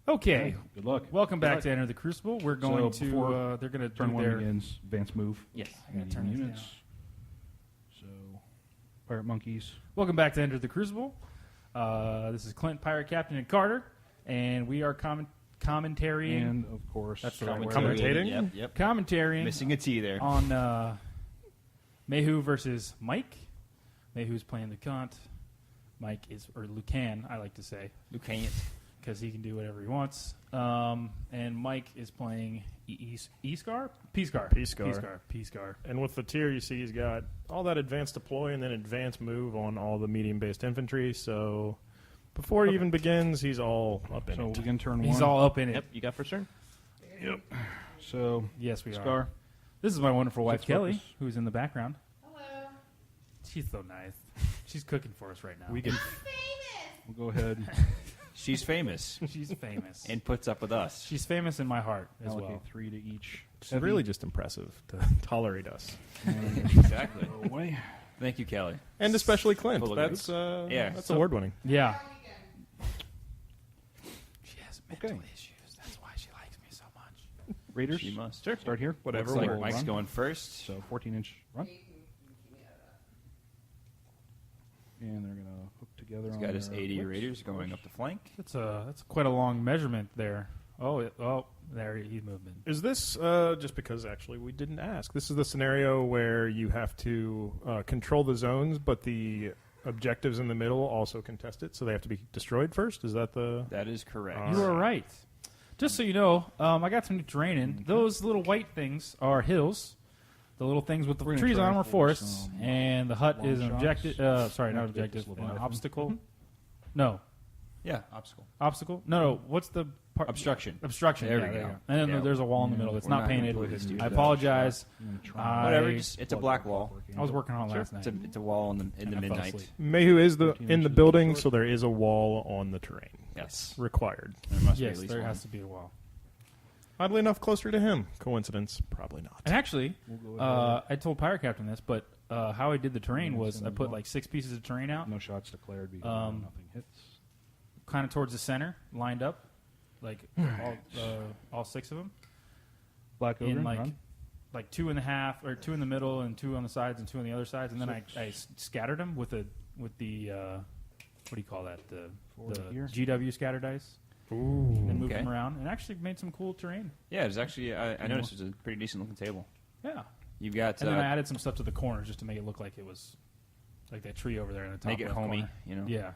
Okay. Good luck. Welcome back to Enter the Crucible. We're going to. They're going to turn do one their. begins. Advance move. Yes. I gotta turn Medium this units. down. So, pirate monkeys. Welcome back to Enter the Crucible. This is Clint, Pirate Captain, and Carter, and we are commentarying. And of course, That's the right word. Commentating? Yep. Commentarying Missing a T there. on Mahu versus Mike. Mahu's playing Lucant. Mike is, or Lucant, I like to say, Lucant. because he can do whatever he wants. And Mike is playing Skarre? P-Skarre. P-Skarre. And with the tier, you see he's got all that advanced deploy and then advanced move on all the medium-based infantry. So before he even begins, he's all up in so it. we can turn He's one. all up in it. Yep, you got first turn. Yep. So, Yes, we are. Scar. This is my wonderful wife, Let's Kelly, focus. who's in the background. Hello. She's so nice. She's cooking for us right now. We can We'll go ahead. She's famous She's famous. and puts up with us. She's famous in my heart as Allocate well. 3 to each. It's really just impressive to tolerate us. Exactly. Go away. Thank you, Kelly. And especially Clint. Full of That's Yeah. that's So- award-winning. Yeah. She has mental Okay. issues. That's why she likes me so much. Raiders. She must. Start here. Whatever. Looks like We'll Mike's run. going first. So 14-inch run. And they're going to hook together He's on got his their 80 hooks. Raiders going up the flank. That's quite a long measurement there. Oh, there he's moving. Is this just because actually we didn't ask? This is the scenario where you have to control the zones, but the objectives in the middle also contest it, so they have to be destroyed first. Is that the? That is correct. You are right. Just so you know, I got some new terrain in. Those little white things are hills. The little things with the We're gonna trees try on them are for forests, some and the hut long is an shots. objective. Sorry, not Activate this objective. little An button. obstacle. No, Yeah, obstacle. obstacle. No. What's the part? Obstruction. Obstruction. There yeah, we there go. you And then Yeah. there's a wall in the middle. It's We're not not painted. completely stupid. I apologize. I'm gonna try. Whatever. I- It's a black wall. I was working on it last night. It's a wall in the And I fell midnight. asleep. Mahu is the 13 in the inches building, short. so there is a wall on the terrain. Yes. Required. There must be Yes, at least there one. has to be a wall. Oddly enough, closer to him. Coincidence? Probably not. And actually, We'll go ahead. I told Pirate Captain this, but how I did the terrain Yeah, was it's I gonna put go. like 6 pieces of terrain out, No shots declared because nothing hits. kind of towards the center, lined up, like all 6 of them, Black Ogre, in run. like 2.5 or 2 in the middle and 2 on the sides and 2 on the other sides, and then I scattered them with the what do you call that, the Forward here. GW scatter dice, Ooh. and moved Okay. them around, and actually made some cool terrain. Yeah, it's actually. I noticed it's a pretty decent looking table. Yeah, You've got and then I added some stuff to the corners just to make it look like it was like that tree over there in the top. make it left homey. corner. You know. Yeah.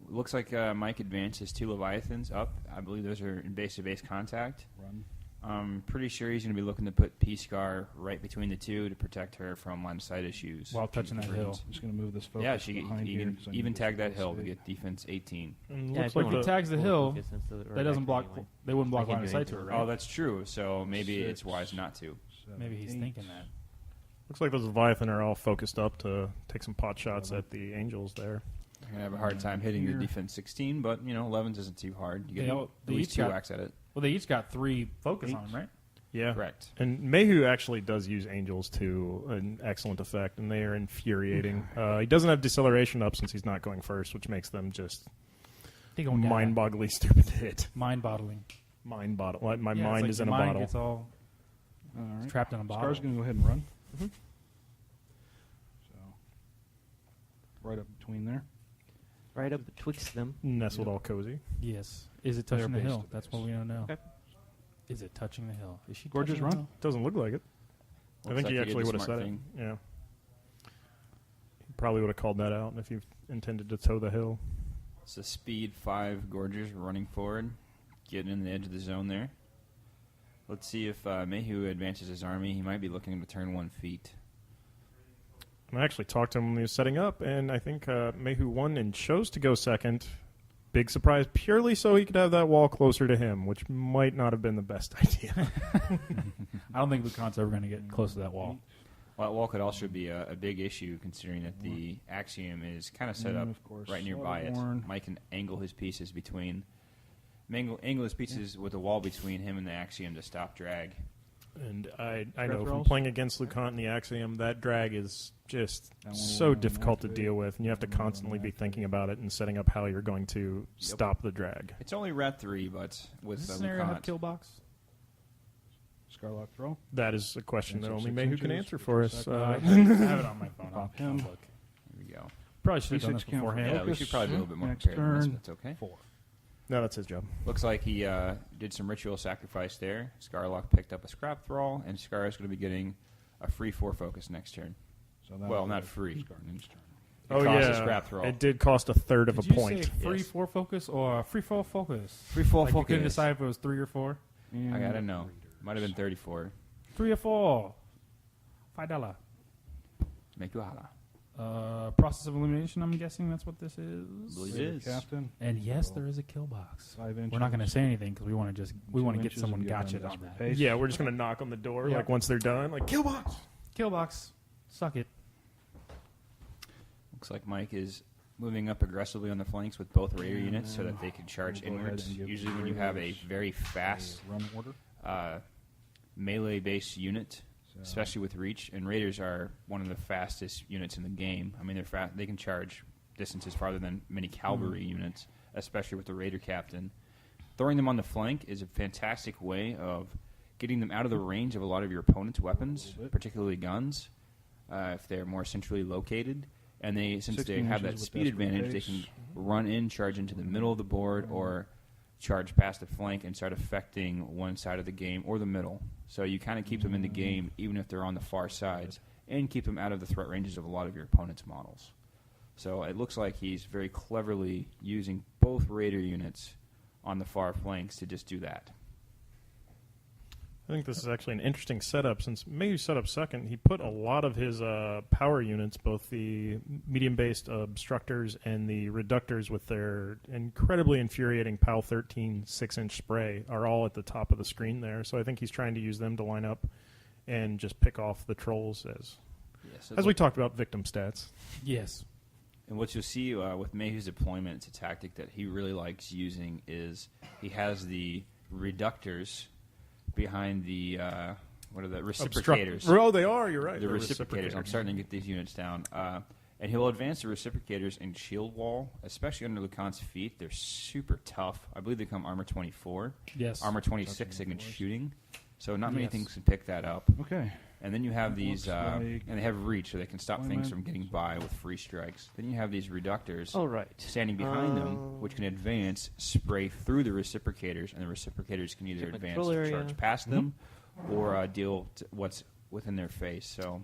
Looks like Mike advances 2 Leviathans up. I believe those are in base-to-base contact. Run. I'm pretty sure he's going to be looking to put P-Skarre right between the 2 to protect her from line of sight issues. While touching that hill. I'm just going to move this focus Yeah, she behind you here can 'cause I need even this tag that to hill to stay. get defense 18. And Yeah, looks I like If he the, tags the hill, that doesn't block. anyway. They wouldn't block I can't line of do sight to her, anything. right? Oh, that's true. So maybe it's 6, wise not to. 7, Maybe he's 8. thinking that. looks like those Leviathan are all focused up to take some pot shots at the Angels there. You're going to have a hard time hitting the Here. defense 16, but, 11s isn't too hard. You get They at least each 2 got- whacks at it. Well, they each got 3 focus on them, right? Yeah. Correct. And Mahu actually does use Angels to an excellent effect, and they are infuriating. He doesn't have deceleration up since he's not going first, which makes them just They go down. mind-bogglingly stupid to hit. Mind-boggling. Mind-bottle. Like my Yeah, mind it's is like in a your mind bottle. Gets all All right. trapped in a bottle. Scar's going to go ahead and run. Mm-hmm. So, right up between there. Right up betwixt them. Nestled all cozy. Yes. Is it They're touching the base hill? to That's base. what we don't know. Okay. Is it touching the hill? Is she Gorgeous touching the run. hill? Doesn't look like it. I Looks think like he you did actually the would have smart said thing. it. Yeah. He probably would have called that out if you intended to toe the hill. It's a speed 5 Gorgers running forward, getting in the edge of the zone there. Let's see if Mahu advances his army. He might be looking to turn 1 feet. And I actually talked to him when he was setting up, and I think Mahu won and chose to go second. Big surprise, purely so he could have that wall closer to him, which might not have been the best idea. I don't think Lucant's ever going to get close to that wall. Well, that wall could also be a big issue, considering that the Axiom is kind of set And up of course, right nearby it. Slaughterborn. Mike can angle his pieces between... Angle his pieces with a wall between him and the Axiom to stop drag. And I Scrap know from rolls? playing against Lucant in the Axiom, that drag is just That one so will difficult to activate. deal with, and you have to That one will constantly be activate. thinking about it and setting up how you're going to stop the drag. It's only rat 3, but with Does the this scenario have Lucant. kill box? Scarlock throw. That is a question that Answer only 6 Mahu can inches, answer which for is us. second I line. have it on my phone. Pop I'll him. look. Here we go. Probably should have done D6 this count for beforehand. Yeah, we Focus. should probably do a little bit more Next prepared on this, turn. but it's okay. 4. No, that's his job. Looks like he did some ritual sacrifice there. Scarlock picked up a scrap thrall, and Skarre is going to be getting a free 4 focus next turn. So that Well, will not be free. Scarlock's turn. It costs a scrap thrall. It did cost a third of Did a you point. say free Yes. 4 focus or free 4 focus? Free 4 Like you couldn't focus. decide if it was 3 or 4. I gotta know. Might have been 34. 3 or 4. $5. Make you holla. Process of elimination. I'm guessing that's what this is. Believe Raider it is. Captain. And yes, there is a kill box. 5 inches. We're not going to say anything because we want to 2 get inches someone and give them gotcha on desperate that. pace. Yeah, we're just going to knock on the door Yeah. like once they're done. Like, kill box! Kill box. Suck it. Looks like Mike is moving up aggressively on the flanks with both Raider And units so then that they can charge we'll go ahead inwards. and give Usually the when you have a Raiders very fast A run order. melee-based unit, So- especially with reach, and Raiders are one of the fastest units in the game. I mean, they're fast. They can charge distances farther than many cavalry units, especially with the Raider captain. Throwing them on the flank is a fantastic way of getting them out of the range of a lot of your opponent's weapons, little bit. particularly guns, if they're more centrally located. And they, since they 16 have that inches with speed desperate advantage, they pace. can run in, charge into the middle of the board, or charge past the flank and start affecting one side of the game or the middle. So you kind of keep them in the game even if they're on the far sides, and keep them out of the threat ranges of a lot of your opponent's models. So it looks like he's very cleverly using both Raider units on the far flanks to just do that. I think this is actually an interesting setup. Since Mayu set up second, he put a lot of his power units, both the medium-based obstructors and the reductors with their incredibly infuriating PAL 13 6-inch spray, are all at the top of the screen there. So I think he's trying to use them to line up and just pick off the trolls as we talked about victim stats. Yes. And what you'll see with Mayhew's deployment, it's a tactic that he really likes using, is he has the reductors behind the what are the reciprocators? Oh, they are. You're right. The They're reciprocators. I'm starting to get these units down. And he'll advance the reciprocators in shield wall, especially under Lucant's feet. They're super tough. I believe they come armor 24. Yes. Armor 26 against shooting. So not many Yes. things can pick that up. Okay. And then you have these, looks like and they have reach, so they can stop things deployment. from getting by with free strikes. Then you have these reductors All right. standing behind them, which can advance, spray through the reciprocators, and the reciprocators can either Check my advance, control area. charge past them, or deal what's within their face. So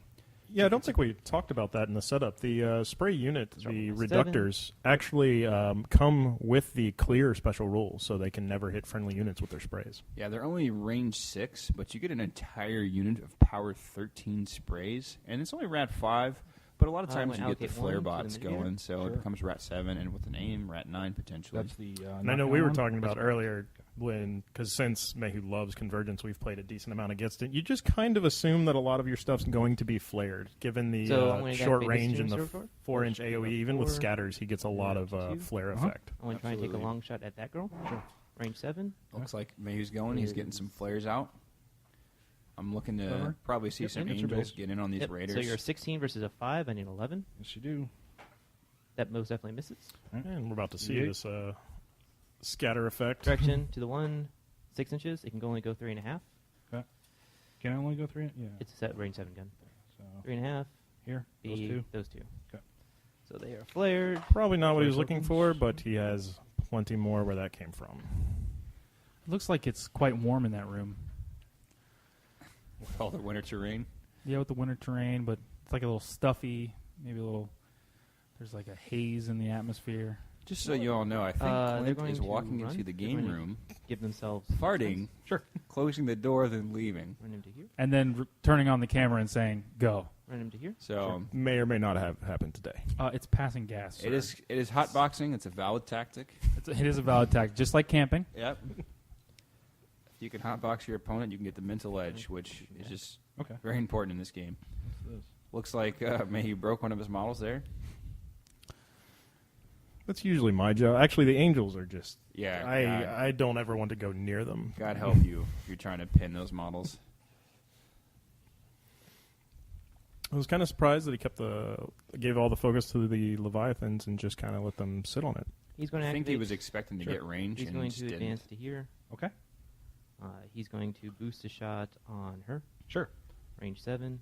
Yeah, I don't think we talked about that in the setup. The spray unit, the Seven. reductors, actually come with the clear special rule, so they can never hit friendly units with their sprays. yeah, they're only range 6, but you get an entire unit of power 13 sprays, and it's only rat 5. But a lot of I'm times gonna you get the allocate flare one to bots the mid-tier. going, so Sure. it becomes rat 7, and with an aim, rat 9 potentially. That's the. And I know we were knockdown talking about earlier because since Mayhew loves Convergence, we've played a decent amount against it. You just kind of assume that a lot of your stuff's going to be flared, given the So I'm gonna short activate this range and two the server? 4-inch AOE. Even with 4, scatters, he gets a lot of 2. flare Uh-huh. effect. I want to try and take a Absolutely. long shot at that girl. Sure. Range 7. Looks like Mayhew's going. He's getting some flares out. I'm looking to Clever. probably see Yep, some hits your angels base. get in on these Yep. raiders. So you're a 16 versus a 5. I need 11. Yes, you do. That most definitely misses. And we're about to see Yeah. this scatter effect. Direction to the 1, 6 inches. It can only go 3.5. Can I only go 3? Yeah. It's a set range 7 gun. So 3.5. here, those B, two. those two. Okay. So they are flared. Probably not what he was Flare looking tokens. for, but he has plenty more where that came from. It looks like it's quite warm in that room. With all the winter terrain. Yeah, with the winter terrain, but it's like a little stuffy, maybe a little. There's like a haze in the atmosphere. Just so you all know, I think They're Clint going is to walking run. into the They're game going to room, Give themselves farting, closing the door, then leaving. Run him to here. And then turning on the camera and saying, "Go." Run him to here. So May or may not have happened today. It's passing gas. it is hotboxing. It's a valid tactic. It is a valid tactic, just like camping. Yep. If you can hotbox your opponent, you can get the mental edge, which is just Okay. very important in this game. What's this? Looks like Mayhew broke one of his models there. That's usually my job. Actually, the angels are just. Yeah, I don't ever want to go near them. God help you if you're trying to pin those models. I was kind of surprised that he gave all the focus to the Leviathans and just kind of let them sit on it. He's going to I activate. think he was expecting to Sure. get range. He's and going just to didn't. advance to here. Okay. He's going to boost a shot on her. Sure. Range 7.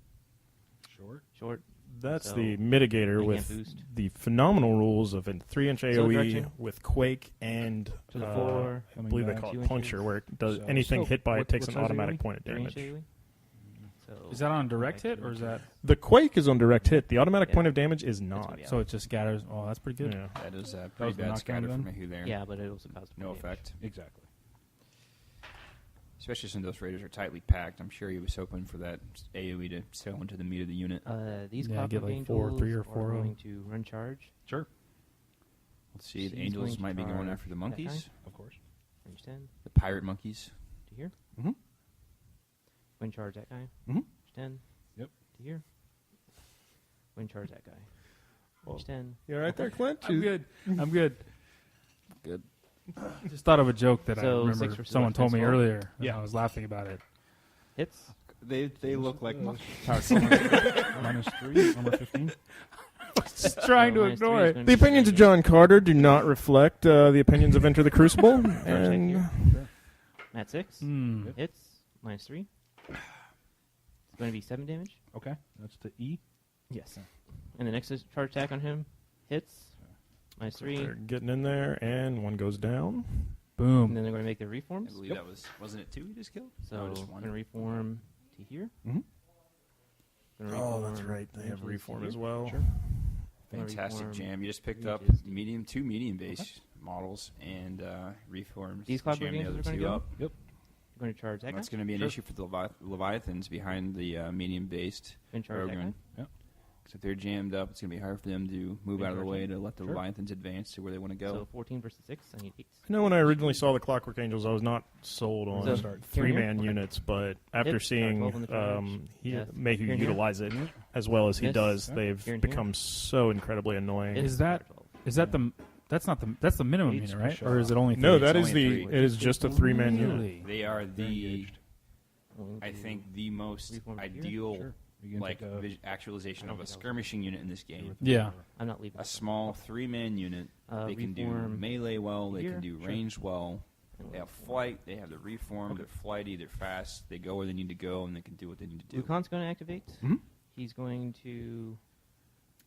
Short. That's So, the mitigator I with can't boost. the phenomenal rules of a 3-inch AoE direction. with Quake and To the 4. I believe they back. call 2 it inches. Puncture, where it does So- anything so hit by it what- takes what an size automatic AoE? point of 3-inch damage. AoE. So Is that on direct I hit or is that? The Quake is on direct hit. The automatic Yeah. point of damage is gonna not. be out. So it just scatters. Oh, that's pretty good. Yeah. That is a was pretty the bad knockdown scatter then? from Mahu there. Yeah, but it also costs No point damage. effect. Exactly. Especially since those raiders are tightly packed. I'm sure he was hoping for that AoE to sail into the meat of the unit. These Yeah, Clockwork get like Angels 3 or are 4 of going them. to run charge. Sure. Let's see. The She's angels going to might be going charge after the that monkeys. guy. Of course. Range 10 The pirate monkeys. to here. Mhm. Wind charge that guy. Mhm. Range 10 Yep. to here. Wind charge that guy. Range 10. You all right there, Clint? I'm good. I'm good. Good. Just thought of a joke that So, I 6 remember versus someone what, told me defense roll? earlier. And Yeah. I was laughing about it. Hits. They look like monkeys. -3, armor 15. Just trying to minus 3 ignore is it. gonna The be opinions of 9. John Carter do not reflect the opinions of Enter the Crucible. and Sure. At 6. Hmm. Hits. -3. It's going to be 7 damage. Okay. That's the E. Yes. And the next charge attack on him hits. -3. they're getting in there, and one goes down. Boom. And then they're going to make their I reforms. believe that wasn't it 2 he just killed? So No, I'm just going 1. to reform to here. Mhm. Gonna Oh, that's reform right. They have inches to reform here. as well. Sure. Fantastic reform jam. You just picked three up inches. two medium base models and reformed. These Clockwork jam the Angels other are gonna 2 go? up. Yep. I'm going to charge that guy. That's going to be an Sure. issue for the Leviathans behind the medium based And charge that guy. Rogan. Yep. Because if they're jammed up, it's going to be hard for them to move out of the charge way him. to let the Sure. Leviathans advance to where they want to go. So 14 versus 6. I need 8. I know when I originally saw the Clockwork Angels, I was not sold on So, three-man here? units, but after Hit, seeing 12 on the charge. Yes. Mahu Here and here. utilize it as well as he Yes. does, Yeah. they've Here and here. become so incredibly annoying. Hits. Is that the? That's not the. That's the minimum Eight's unit, right? for Or sure. is it only 3? No, It's that is only the. 3. It is just a three-man unit. Really? They are They're the, engaged. I think, the most Reform here? ideal Sure. You can like take a- actualization I of don't a think that was- skirmishing unit in this game. Yeah. I'm not leaving. A small 3-man unit. They can do Reform melee well. They here. can do Sure. ranged well. and They have flight. They have the reform. They're flighty. They're fast. They go where they need to go, and they can do what they need to do. Lucant's going to activate. Mhm. He's going to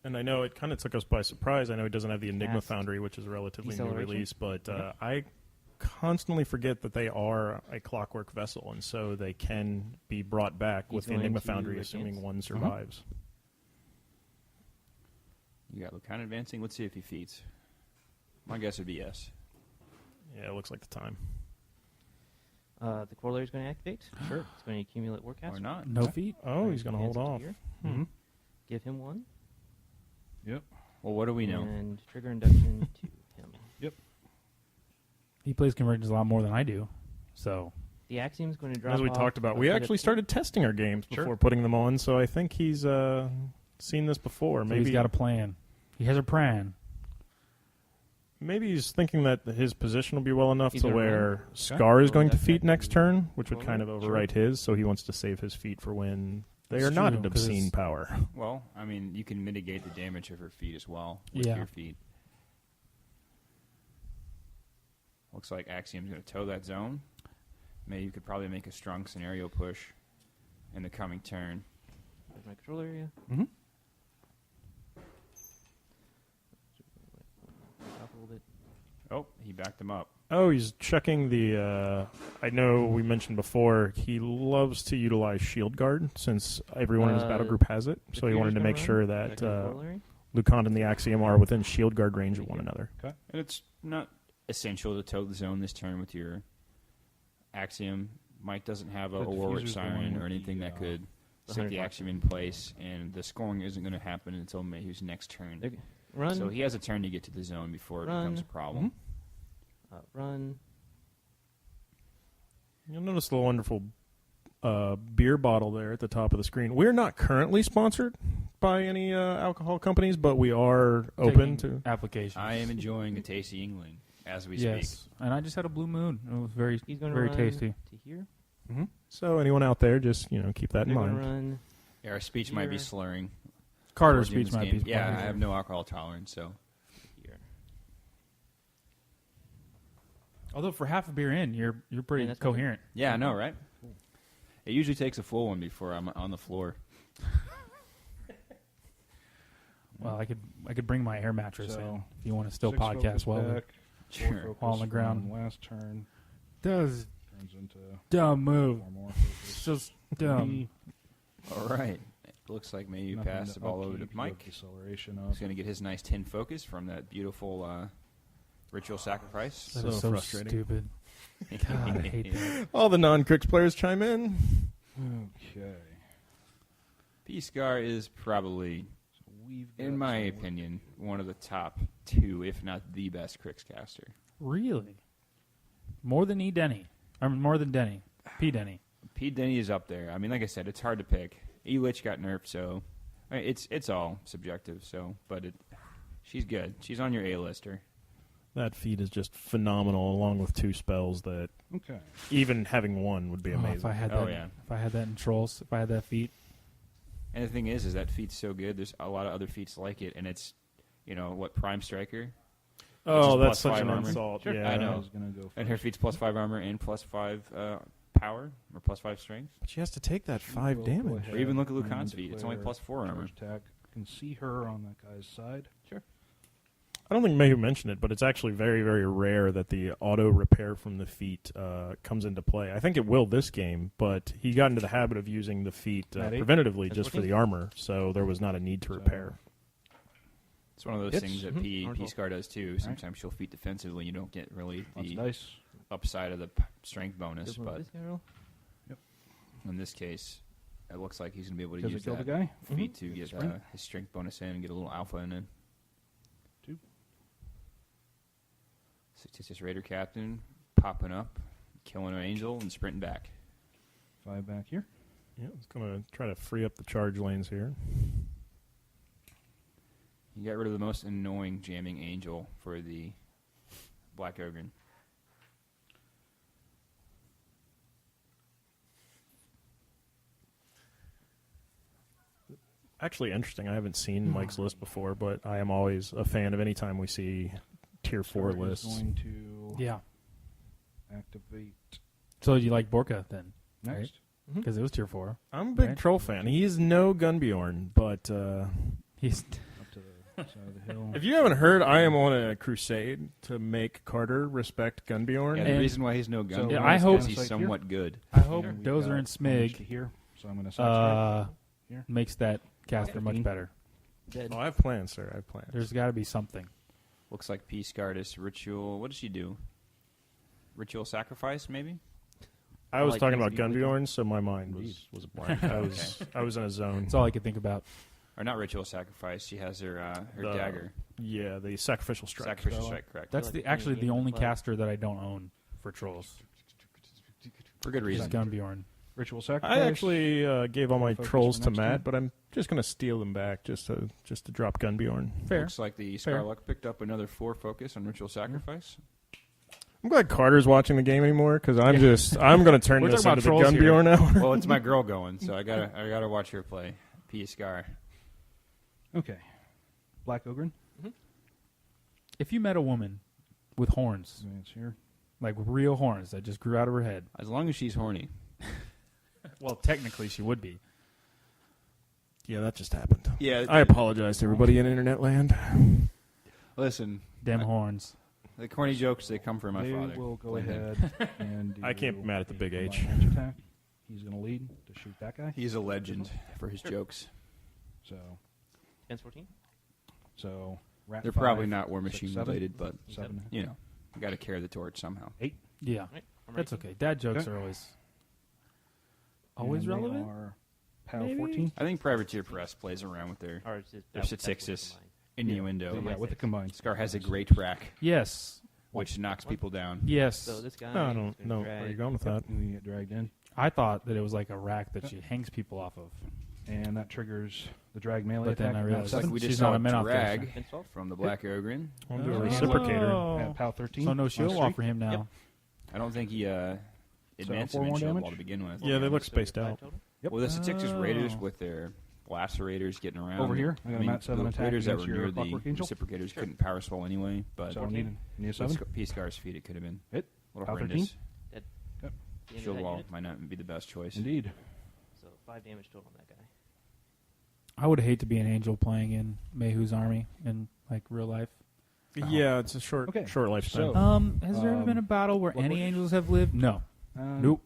And I know it kind of took us by surprise. I know it doesn't have the Enigma Cast Foundry, which is a relatively new deceleration. release, but I constantly forget that they are a clockwork vessel, and so they can be brought back He's with the going Enigma to Foundry, advance. assuming one survives. You got Lucant advancing. Let's see if he feeds. My guess would be yes. Yeah, it looks like the time. the corollary is going to activate. Sure. It's going to accumulate warcast. Or not. No feet. Oh, he's going to hold off. Mm-hmm. Give him 1. Yep. Well, what do we know? And trigger induction to him. He plays convergence a lot more than I do. So The Axiom's going to drop As we off talked about, a we bit of actually hit. started testing our games Sure. before putting them on, so I think he's seen this before. maybe Maybe he's got a plan. He has a plan. maybe he's thinking that his position will be well enough He's to gonna where run. Scar is Roll going to that feat back. next turn, which would Roll kind it. of Sure. overwrite his, so he wants to save his feet for when they That's are not true, an 'cause obscene it's- power. Well, I mean, you can mitigate the damage of her feet as well with Yeah. your feet. Looks like Axiom's going to toe that zone. Maybe you could probably make a strong scenario push in the coming turn. There's my control area. Mm-hmm. Drop a little bit. Oh, he backed him up. Oh, he's checking the. I know we mentioned before he loves to utilize Shield Guard since everyone in his battle group has it. So he wanted to make sure that Corollary. Lucant and the Axiom are within Shield Guard range of one another. And it's not essential to toe the zone this turn with your Axiom. Mike doesn't have a The Warwick diffuser's the one Siren with or anything the, that could the set the 100 Axiom in place, and the scoring isn't going to happen until Mayhew's next turn. They're- Run. So he has a turn to get to the zone before it Run. becomes a problem. Run. You'll notice the wonderful beer bottle there at the top of the screen. We're not currently sponsored by any alcohol companies, but we are open to. applications. I am enjoying a tasty Yingling as we yes, speak. and I just had a blue moon. It was very, He's going to very run tasty. to here. So anyone out there, just keep that in They're going mind. to run Yeah, our speech might be Beer. slurring. Carter's towards the end speech of might this be. game. Yeah, I have no alcohol tolerance, so. Here. Although for half a beer in, you're pretty that's coherent. Yeah, I know, right? It usually takes a full one before I'm on the floor. Well, I could bring my air mattress So, in if you want to still 6 podcast focus while back, Sure. 4 While on focus the ground. from last turn does turns into dumb move. 4 more It's focus. just dumb. E, All right. It looks like maybe you nothing passed the ball over to upkeep, you Mike. have Deceleration up. He's going to get his nice 10 focus from that beautiful ritual sacrifice. That So is so frustrating. stupid. God, I hate that. All the non-Crix players chime in. Okay. P. Skarre is probably, So we've got in my some work. opinion, one of the top 2, if not the best Crix caster. Really? More than E. Denny. Or more than Denny. P. Denny. Pete Denny is up there. I mean, like I said, it's hard to pick. E-Lich got nerfed, so I mean, it's all subjective. So, but she's good. She's on your A-lister. That feat is just phenomenal, along with 2 spells that Okay. even having one would be Oh, amazing. if I had Oh, that, yeah. if I had that in Trolls, if I had that feat, And the thing is that feat's so good. There's a lot of other feats like it, and it's, Prime Striker. Oh, Which is that's plus such 5 an armor. insult. Sure, Yeah, I know. I was going to go And her first. feat's plus 5 armor and plus 5 power, or plus 5 strength. But she has to take that 5 We'll go damage. ahead Or even look at and Lucant's feat. It's only declare plus 4 armor. charge attack. Can see her on that guy's side. Sure. I don't think Mahu mentioned it, but it's actually very, very rare that the auto repair from the feat comes into play. I think it will this game, but he got into the habit of using the feat At 8? preventatively That's just for 14. the armor, so there was not a need to So- repair. It's one of those Hits. things that Mhm. P Scar does too. Sometimes she'll feat defensively. You don't get really Lots of the dice. upside of the strength bonus, Does but this guy roll? in this case, it looks like he's going to be able to Does use it kill the that guy? feat to get Sprint. his strength bonus in and get a little alpha in it. 2. Fictitious Raider Captain popping up, killing an angel, and sprinting back. 5 back here. Yeah, it's going to try to free up the charge lanes here. You got rid of the most annoying jamming angel for the Black Ogre. Actually, interesting. I haven't seen Mike's list before, but I am always a fan of any time we see tier 4 Skarre is lists. going to yeah. activate So you like Borka then? next. Because it was tier 4. I'm a big Right. troll fan. He is no Gunbjorn, but He's Up to the side of the hill. if you haven't heard, I am on a crusade to make Carter respect Gunbjorn. Yeah, the And- reason why he's no gun Yeah, is I hope- he's somewhat good. I hope Here we Dozer got and orange Smig to here, so I'm going to Here. makes that caster much 15. better. Dead. Oh, I have plans, sir. I have plans. There's got to be something. Looks like P. Scardus ritual. What does she do? Ritual sacrifice, maybe? I was like talking about things to be Gunbjorn, so my mind was blank. I was in a zone. That's all I could think about. Or not ritual sacrifice. She has her The dagger. Yeah, the sacrificial strike. Sacrificial spell. strike, correct. That's like the the actually game the only club. caster that I don't own for Trolls. For good Is reason. Gunbjorn. Ritual sacrifice. I actually gave all my Focus trolls for to next Matt, turn. but I'm just going to steal them back just to drop Gunbjorn. Fair. Looks like the Fair. Scarluck picked up another 4 focus on ritual sacrifice. I'm glad Carter's watching the game anymore because I'm going to turn We're this talking into about the trolls here. Gunbjorn now. Well, it's my girl going, so I gotta watch her play. P. Scar. Okay. Black Ogre. If you met a woman with horns, Advance here. like real horns that just grew out of her head, As long as she's horny. well, technically she would be. Yeah, that just happened. Yeah. I apologize to everybody in internet land. Listen, Them horns. the corny jokes, they come from my They father. will go Blame him. ahead and do I can't be mad at the big a H. combined edge attack. He's going to lead to shoot that guy. He's a legend for his jokes. So, Defense 14? rat They're 5, probably not War 6, Machine 7, related, but, 7. you know, you got to carry the torch somehow. 8. Yeah, Right. I'm that's ready. okay. Dad jokes Okay. are always And they relevant. are PAL Maybe? 14. I think Privateer Press plays around with their Or it's just Their that- that's what Sixes. combined. innuendo. Yeah, with the combined. Scar has a great rack, Yes, which knocks people down. yes. So this guy. No, I is don't gonna know drag- where you're going with that. You get dragged in. I thought that it was like a rack that she hangs people off of. And that triggers the drag melee But then attack. I at realized It's like 7. we She's just not saw a a minnow drag Defense 12? from the Black Ogre. I'll do a Oh. reciprocator. At PAL 13. So no on shield streak. wall for him now. Yep. I don't think he advanced 4 him in more shield damage? wall to begin with. Yeah, they look So spaced five out. total? Yep. Well, the Texas Raiders with their lacerators getting around. Over here, I got a Mat 7 the attack Raiders that against were your near the Clockwork Angel. reciprocators couldn't power swell anyway, but So need a with 7. P-Scar's feet, it could have been Hit. a little Power horrendous. 13. Yep. The end of Shield that wall unit. might not be the best choice. Indeed. So 5 damage total on that guy. I would hate to be an angel playing in Mahu's army in like real life. Yeah, it's a short Okay, lifespan. so- Has there ever been a battle where what any works? angels have lived? No. Nope.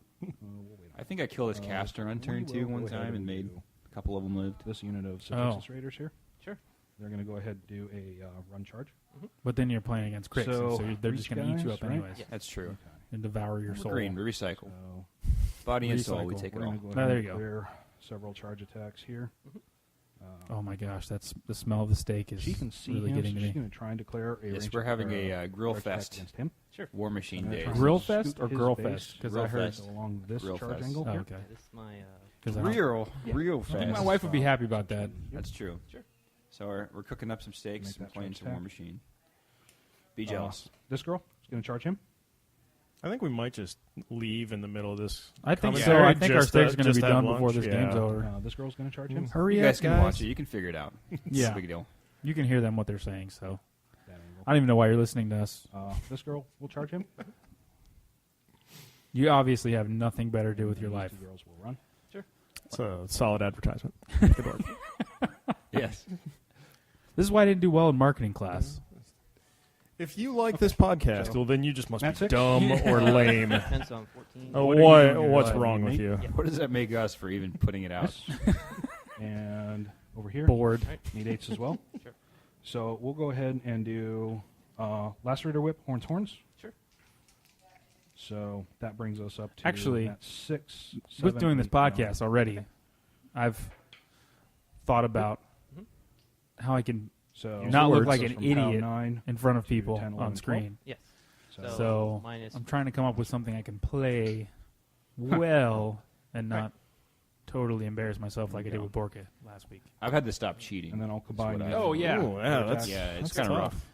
I think I killed his caster on turn 2 one time and made a couple of them lived. This unit of Oh. Texas Raiders here. Sure. They're going to go ahead and do a run charge. But then you're playing against Crix, So, they're just going to eat you guys, up right? anyways Yeah. That's true. and devour your soul. Green, we recycle. So Body and soul, we Recycle. take it we're all. going to go Oh, ahead there and you go. clear several charge attacks here. Oh my gosh, that's the smell of the steak is She can see really him, so getting to she's me. going to try and declare a Yes, range we're having or a grill charge attack fest. against him. War Machine I'm gonna Days. try Grill to fest scoot or his girl base fest? Because I Grill heard. fest. along this Grill charge fest. angle Oh, here. okay. This is my. 'Cause I don't- Real I think fast. my wife would be happy about that. That's true. Sure. So we're cooking up some steaks Make and that playing charge some War attack. Machine. Be jealous. This girl is going to charge him. I think we might just leave in the middle of this. I think so. commentary I think our just steaks to- are going to just be have done before lunch. this game's Yeah. over. This girl's going to charge him. Hurry You up, guys can watch it. You can figure it out. It's Yeah. a big deal. You can hear them what they're saying. So That angle. I don't even know why you're listening to us. This girl will charge him. You obviously have nothing better to do with your These life. two girls will run. It's a solid advertisement. Good work. Yes. This is why I didn't do well in marketing class. If you like this podcast, well, then you just must Matt be 6? dumb or lame. Defense on 14. Oh, What are you doing what's here, wrong mate? with you? What does that make us for even putting it out? And over here, Bored. need 8s as well. Sure. So we'll go ahead and do Lacerator Whip, Horns. Sure. So that brings us up to Actually, that 6. With 7, doing this 8, 9. podcast already, I've thought about how I can So not look words like goes an from pound idiot 9. in front of to people 10, 11, on screen. Yes. So, So minus. I'm trying to come up with something I can play well and not totally embarrass myself like I did with Borka last week. I've had to stop cheating. and then I'll combine. what these I- Oh, yeah. Ooh, yeah, that's Yeah, it's that's kind of tough. rough.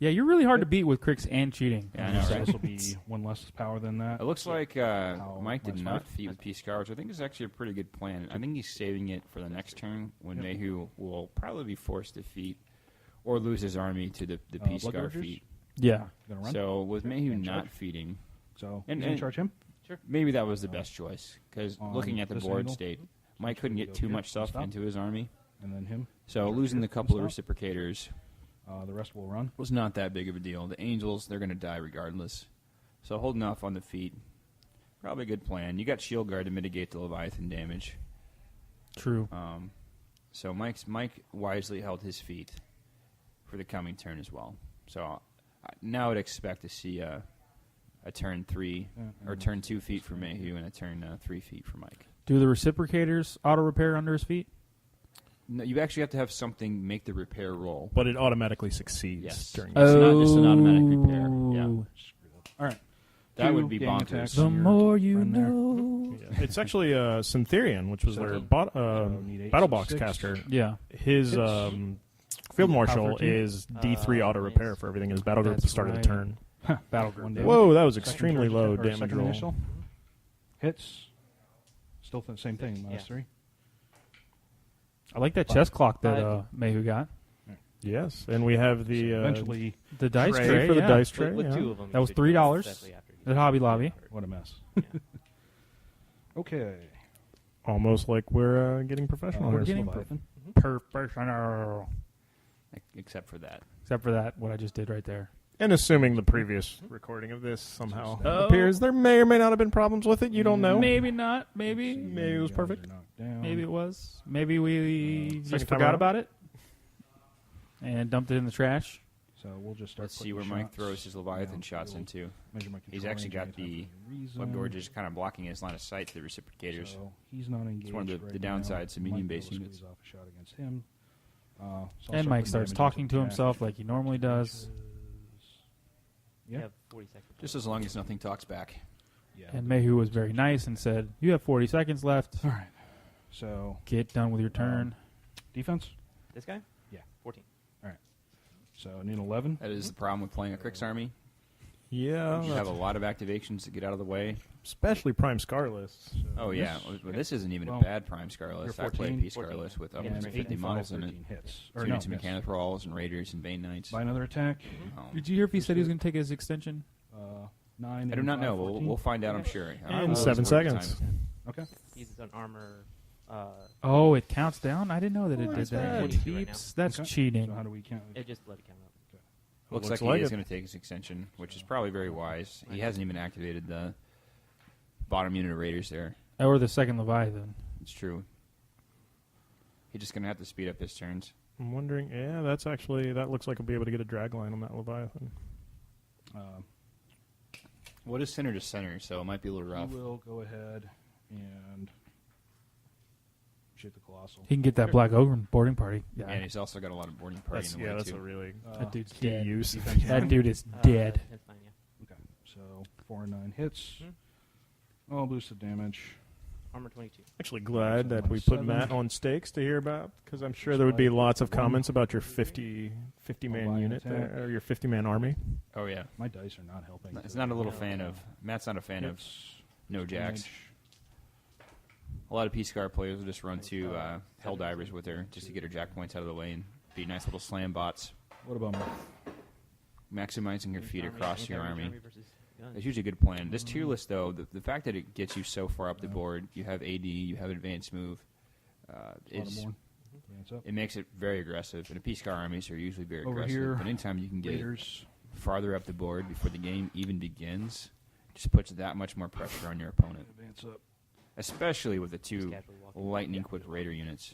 Yeah, you're really hard to beat with Crix and cheating. Yeah, I know, So right? this will be one less power than that. It looks like Mike did minus not 5? feed with P-Scar, which I think is actually a pretty good plan. I think he's saving it for the next turn when Mahu will probably be forced to feed or lose his army to the P-Scar Blood Gorgers? feat. Yeah. Gonna run. So with Mahu And not charge. feeding, So and- he's going and- to charge him. maybe that was the best choice. Because On looking at the this board angle? state, Mike couldn't we get go too here much stuff and stop? into his army. And then him. So losing the couple of reciprocators The rest will run. was not that big of a deal. The Angels, they're going to die regardless. So holding off on the feet, probably a good plan. You got Shield Guard to mitigate the Leviathan damage. True. So Mike wisely held his feet for the coming turn as well. So now I'd expect to see a turn 3 or turn 2 feet for Mahu and a turn 3 feet for Mike. Do the reciprocators auto repair under his feet? No, you actually have to have something make the repair roll. But it automatically succeeds Yes. during It's this. not just an automatic repair. Yeah. All right. That Two would be gang bonkers. attacks The on your more you friend there. know. Yeah. It's actually Syntherian, which was So- their so need 8, battle so box 6. caster. Yeah. His Hits. field marshal 13? is D3 auto repair minus- for everything in his battle group at the That's start of right. the turn. Battle One group. damage. Whoa, that was Second extremely charge low attack, or damage second roll. initial. Hits. Still the same thing. Yeah. -3. I like that chess clock that Five. Mahu got. Yes, and we have the So eventually, The dice tray, tray, for the yeah. dice tray. With yeah. two of them. That was you could $3 directly after you at Hobby Lobby. what a mess. Yeah. Okay. Almost like we're getting professional. We're here. getting Leviathan. Professional. Except for that. Except for that, what I just did right there. And assuming the previous recording of this somehow Oh. appears, there may or may not have been problems with it. You don't know. Maybe not. Maybe. Maybe it was Guys perfect. are knocked down. Maybe it was. Maybe we Second just time forgot around. about it and dumped it in the trash. So we'll just start. Let's see where putting Mike shots throws his Leviathan down. shots We'll into. measure my He's control actually range got anytime the for any reason. Blood Gorges kind of blocking his line of sight to the reciprocators. So he's not engaged. one of the right downsides to now. medium-based Might be able to units. squeeze off a shot against him. So I'll And start Mike putting starts damage talking into to the himself attack. like he normally does. You Yeah. have 40 seconds. Just as long as nothing talks back. Yeah. And Mahu was very nice and said, "You have 40 seconds left. All right. So Get done with your turn." defense. This guy? Yeah. 14. So I need 11. That is the problem with playing a Crix army. Yeah, You have a lot of activations to get out of the way. especially Prime Skarre lists. Oh, yeah. Well, this isn't even Well, a bad Prime Skarre you're list. I play a 14. P Skarre list with up and to 8 50 and 5, models in it. 13 hits. Or Units no, and Mechanic Thralls and Raiders and Bane Knights. Buy another attack. Did you hear if he said he was going to take his extension? 9 I do and not 5, know. 14. We'll find out, I'm sure. I In will 7 listen every seconds. time. Okay. He's on armor. Oh, it counts down? I didn't know that it did that's that. bad. It 22 right keeps. That's Okay. cheating. So how do we count? It just let it count up. Looks Looks like like he is it. going to take his extension, which is probably very wise. He hasn't even activated the bottom unit of Raiders there. Or the second Leviathan. It's true. He's just going to have to speed up his turns. I'm wondering. Yeah, that looks like I'll be able to get a drag line on that Leviathan. What is center to center, so it might be a little rough. We will go ahead and shoot the Colossal. He can get that Black Ogre boarding party. Yeah. And he's also got a lot of boarding party That's in the way, that's too. a really That dude's key dead. use. Defense That 9. dude is dead. That's fine, yeah. Okay. So 4 and 9 hits. Hmm. All boosted damage. Armor 22. Actually glad So that we put 7. Matt on stakes to hear about, because I'm sure there would be lots of comments about your 50-man Line unit attack. there, or your 50-man army. Oh, yeah. My dice are not helping. It's not a little fan of... Matt's not a fan of no jacks. A lot of P-Scar players will just run two Helldivers with her just to get her jack points out of the way and be nice little slam bots. What about me? Maximizing your feet across your army. versus guns. It's usually a good plan. This tier list, though, the fact that it gets you so far up the board, you have AD, you have advanced move, Battleborn. Advance up. it makes it very aggressive. And the P-Scar armies are usually very Over aggressive. here, But anytime you can get Raiders. farther up the board before the game even begins, just puts that much more pressure on your opponent. Advance up. Especially with the two casually walking. lightning quick Raider units.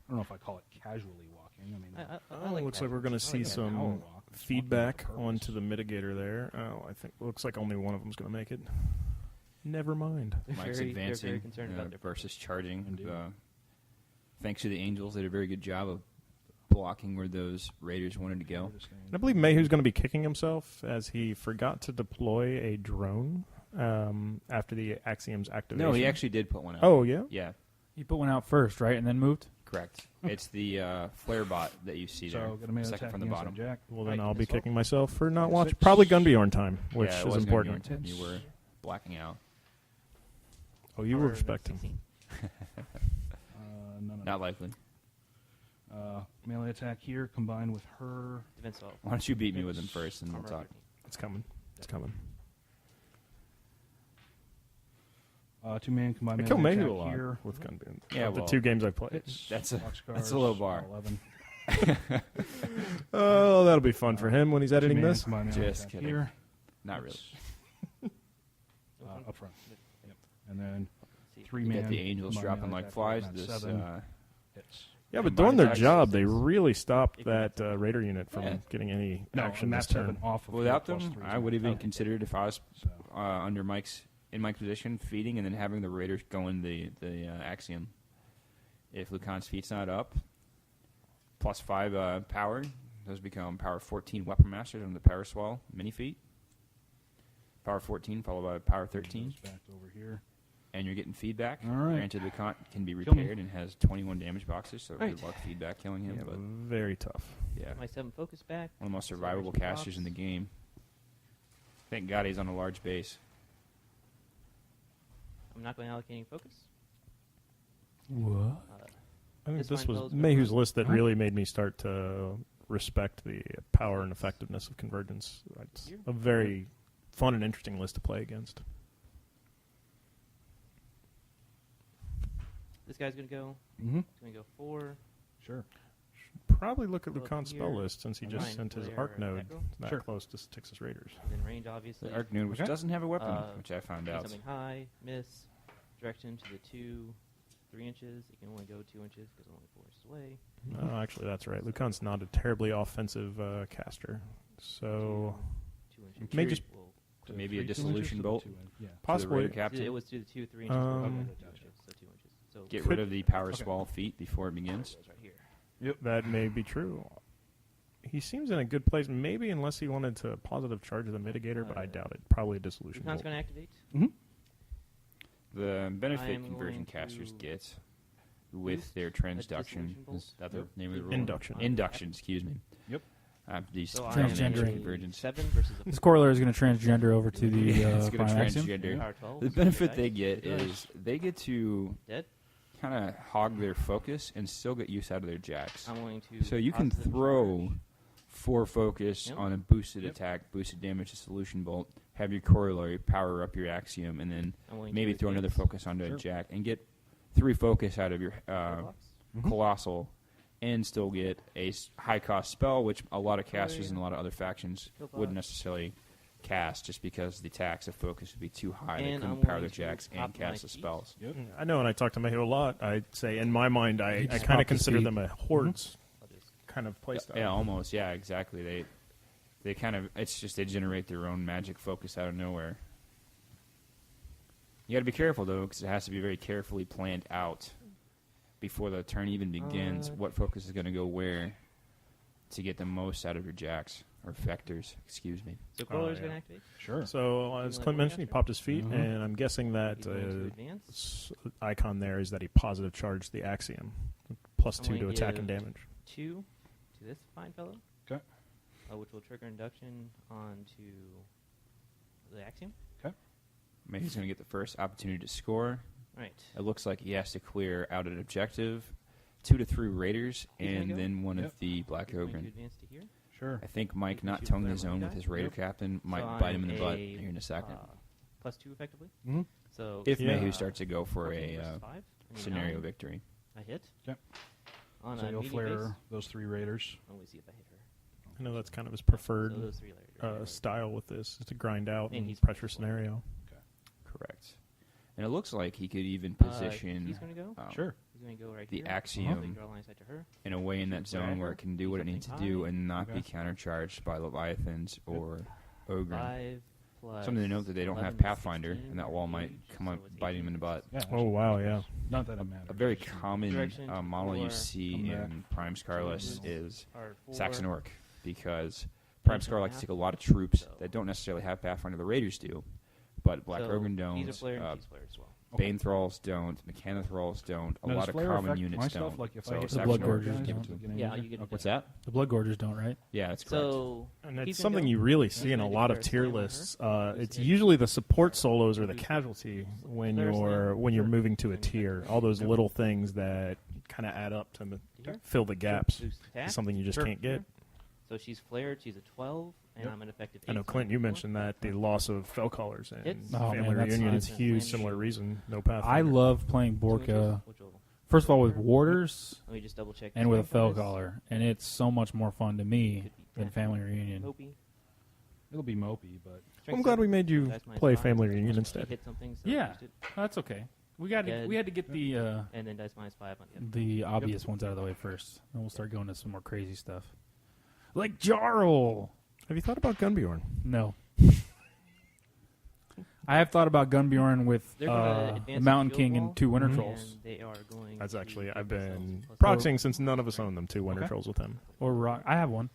I don't know if I call it casually walking. I mean, I like looks that. like we're going to I see like that power some walk. It's feedback walking with onto the mitigator there. Oh, I think looks like only one of them's going to make it. Never mind. They're Mike's very- they're advancing very concerned about their versus charging. Indeed. Thanks to the Angels, they did a very good job of blocking where those Raiders wanted to go. Just saying. And I believe Mahu's going to be kicking himself as he forgot to deploy a drone after the Axiom's activation. No, he actually did put one out. Oh, yeah? Yeah, He put one out first, right? And then moved? correct. It's the flare bot that you see there, So, got a melee second attack from the against bottom. that Jack. Well, then Right, I'll be this one? kicking myself for not Six. watching. Probably Gunbjorn time, which yeah, it is was important. Gunbjorn. You were blacking out. Oh, you will Armor respect him. 16. No. Not likely. Melee attack here combined with her. Defense 12. Why don't you beat me with him first, and we'll Armor talk. 13. It's coming. It's coming. 2-man combined I kill melee Mahu attack a lot here. with Gunbjorn. Yeah, Of the well, 2 games I played. Hits. That's a- Boxcars, that's a low bar. 11. Oh, that'll be fun for him when he's editing 2-man this. combined melee Just attack kidding. Here. Not really. Up front. Yep. And then See. 3-man. Get the Angels combined dropping melee like attack flies. on This 7 hits. Yeah, but Combined doing their attacks. job, they really stopped that Raider unit from Yeah. getting any No, action and this that's 7 turn. off of Without your them, +3s I would have on even top. considered if I was So, under Mike's position, feeding and then having the Raiders go in the Axiom. If Lucant's feet's not up, +5 power, those become power 14 weapon masters on the power swell mini feat. Power 14 followed by power 13, goes back over here. and you're getting feedback. All right. Granted, Lucant can be Kill me. repaired and has 21 damage boxes, so Right. good luck feedback killing him. Yeah, But very tough. yeah, My 7 focus back. one of the most Acceleration survivable casters box. in the game. Thank God he's on a large base. I'm not going to allocate any focus. What? I think This this line was goes Mahu's with- list that really made me start to respect the power and effectiveness of Convergence. It's Here. a very fun and interesting list to play against. This guy's going to go. Mm-hmm. He's going to go 4. Sure. Probably look at Look Lucant's spell here. list since he Nine just sent his player Arc node Echo. that Sure. close to Texas Raiders. Within range, obviously. The Arc Noon, which Okay. doesn't have a weapon, Uh, which I found Do out. something high, miss, direction to the 2, 3 inches. It can only go 2 inches because I'm only 4 inches away. No, actually, that's right. Lucant's not a terribly offensive caster. So 2 inches. May just- Will- So maybe a 3 2 dissolution inches or bolt? 2 Yeah. possibly. Raider captain. It was to the 2, 3 inches. Um, okay, Okay, 2 gotcha. inches. So 2 inches. So Get Could- rid of the power Okay. swell feat before it begins. goes right here. That may be true. He seems in a good place, maybe unless he wanted to positive charge the mitigator, but I doubt it. Probably a dissolution. Lucan's bolt. going to activate. The I benefit am conversion going casters to get with boost their a transduction. dissolution bolt. Is that the name of the rule? Induction. Induction, excuse me. Yep. These So I am Transgendering. a convergence. 7 versus a This corollary is going to transgender over to the It's going to prime axiom. transgender. Power 12. The so benefit dice. they get is they get to Dead. kind of hog their focus and still get use out of their jacks. I'm going to. So you can positive throw charge. 4 focus Yep. on a boosted attack, boosted damage to Solution Bolt, have your corollary, power up your axiom, and then I'm going maybe to throw another advance focus onto Sure. a jack and get 3 focus out of your blocks. Colossal and still get a high-cost spell, which a lot of casters and a lot of other factions wouldn't necessarily cast just because the tax of focus would be too high. They And couldn't I'm power going their to jacks and pop my cast the feet. spells. I know, and I talk to Mahu a lot. I say, in my mind, I just kind pop of the consider speed. them a hordes I'll just kind of playstyle. Yeah, almost. Yeah, exactly. They kind of, it's just they generate their own magic focus out of nowhere. You got to be careful though, because it has to be very carefully planned out before the turn even begins. What focus is going to go where to get the most out of your jacks or vectors? Excuse me. So Corollary's yeah. going to activate. Sure. So, as Feeling Clint mentioned, he faster? popped his feet, Mhm. and I'm guessing that He's going to advance. icon there is that he positive charged the axiom. Plus I'm 2 to going attack to and damage. 2 to this fine fellow. 'Kay. Which will trigger induction onto the axiom. Maybe he's going to get the first opportunity to score. Right. It looks like he has to clear out an objective, 2 to 3 raiders, He's gonna and go? then one Yep. of the Black He's going to Ogre. advance to here. Sure. I think Mike can not shoot towing whatever his own you with got. his raider Yep. captain might So bite him in I'm the butt a, here in a second. Plus 2 effectively. Mhm. So If Yeah. Mahu starts to go for 14 a versus 5. I mean, scenario 9. victory. I hit. Yep. On So a you'll medium flare base. those 3 raiders. Let me see if I hit her. I know that's kind of his So preferred those 3 later. style with this, is to grind out And and he's pressure flexible. scenario. Correct. And it looks like he could even He's position going to go. Sure. He's going to go right the here. axiom So you draw a line of sight to her. in a way in that zone where it can do what it needs to do and not be Okay. countercharged by Leviathans or Ogre. 5 plus. Something to note that they don't have 11, Pathfinder, 16, and that wall might come so up it's biting him in the 18. butt. Yeah. Oh, wow, yeah. Not that it matters. A very common Direction model you for see combat. in Prime Scarless is Or 4. Saxon Orc, because Prime Scar likes to take a lot of troops So- that don't necessarily have Pathfinder. The Raiders do, but Black So Ogre These are don't. flared and these flared as well. Bane Thralls don't. Mechanic Thralls don't. A Now, lot does of flare common affect units my don't. stuff? Like if so I hit Saxon Blood Orc Gorgers just give it don't. to him. Get an Yeah, engine? you get Okay. What's that? The Blood Gorgers don't, right? Yeah, that's correct. So And he's it's gonna something go. you really He's see in a gonna lot of declare tier slam on lists. her. It's Who's usually the it? support solos or the Who's it? casualty when Declare slam. you're Sure. moving to a Slam tier. effective. All those little things that kind of add up to Here. fill the gaps. Boost attack. It's something you just Sure. can't get. So she's flared. She's a 12, and Yep. I'm an effective 8. I know, Clint, you mentioned that the loss of fell colors and Hits. Oh, family man, that's reunion nice. is huge. Slam Similar shield. reason, no path. I love playing Borka, first of all, with Warders Let me just double check. and with a this. Fell Collar, and it's so much more fun to me Could be than 10. Family Reunion. Mopey. It'll be mopey, but I'm glad we made you That's my play spot. Family Reunion She instead. hit something, so Yeah. boost it. That's okay. We had to get the And then dice minus 5 on the other. the obvious ones out of the way first. Then we'll start going to some more crazy stuff, like Jarl. Have you thought about Gunbjorn? No. I have thought about Gunbjorn with They're gonna advance the Mountain field King wall, and 2 Winter Mhm. Trolls. And they are going. That's to actually give I've themselves been plus proxying since none of us own them. 2 Winter Okay. Trolls with him. Or Rock. I have one.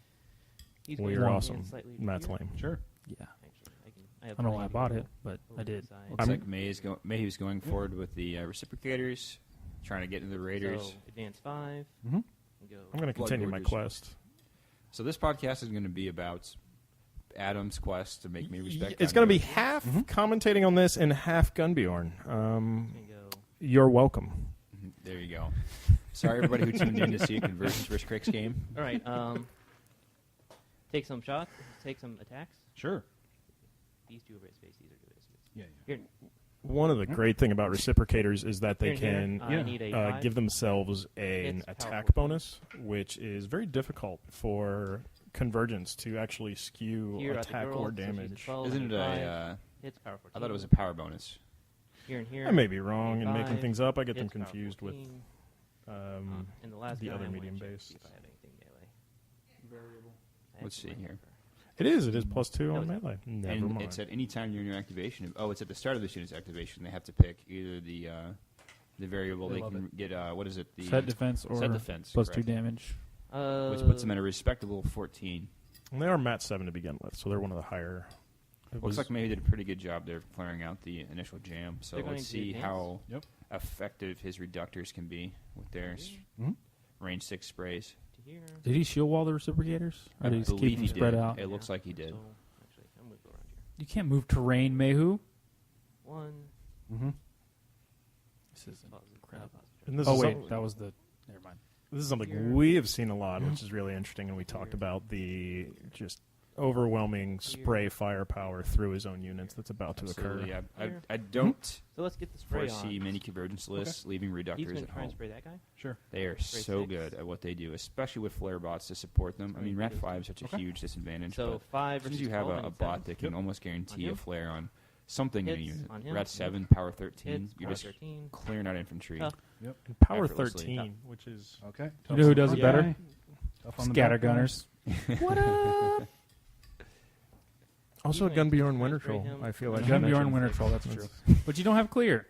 He's Well, going you're to awesome. advance slightly Matt's here. lame. sure. Yeah. Actually, I have I don't know why I plenty bought of it, but over I the did. side. Looks like Mayhew's going forward with the reciprocators, trying to get into the Raiders. So advance 5. Mhm. And go. I'm going to Blood continue my Gorgers. quest. So this podcast is going to be about Adam's quest to make me respect. It's going to be Gunbjorn. half commentating on this and half Gunbjorn. Gonna go. You're welcome. Mhm, There you go. Sorry, everybody who tuned in to see a Convergence vs. Cricks game. All right. Take some shots. Take some attacks. Sure. These 2 are red space. These are 2 red space. Yeah. Here. One of the great thing about reciprocators is that they Here and can here. I need a 5. give themselves an It's attack powerful. bonus, which is very difficult for Convergence to actually skew Here at the attack girl, or so she's a damage. 12, Isn't it five. a? Hits power 14. I thought it was a power bonus. Here and here. I may be wrong in making 5, things up. I get them hits power confused with 14. And the last the guy, other I'm gonna medium check to base. see if I have anything melee. I Let's see actually might here. have It is +2 That on was- melee. Never And mind. it's at any time during your activation. Oh, it's at the start of this unit's activation. They have to pick either the variable They they love can get. What is it? The Set defense or set defense plus correct. 2 damage. which puts them at a respectable 14. And they are Mat 7 to begin with, so they're one of the higher. Looks like maybe did a pretty good job there clearing out the initial jam. So They're going let's to see advance? how Yep. effective his reductors can be with their Mhm. range 6 sprays. to here. Did he shield wall the reciprocators? Or I did he just keep believe them he spread did. out? It looks like he did. So, actually, I'm going to go around here. You can't move terrain, Mahu. 1. Mm-hmm. This isn't Crap. And this Oh is wait, some- that was the. Never mind. This is something Here. we have seen a lot, which is really interesting, and we talked about the just overwhelming spray firepower through his own units that's about to Absolutely. occur. Here. I don't So let's get the spray foresee on. many convergence lists leaving He's reductors going at to try and home. spray that guy. Sure. They are Spray so 6. good at what they do, especially with flare bots to support them. I mean, Rat 5 is such a huge disadvantage. So but 5 as soon versus as you have 12, a and bot 7. that can almost guarantee On a him. flare on something in a Hits unit, on him. Rat 7, Power 13, Hits, you're power just 13. clearing out infantry. Tough. Yep. And Power Effortlessly. 13, which is Okay. You know who does it Yeah. better? Tough on the Scatter back guy. gunners. What up? also a He's going to Gunbjorn try and Winter spray Troll. him. I feel like I Gunbjorn mentioned. Winter Troll. That's true. But you don't have clear.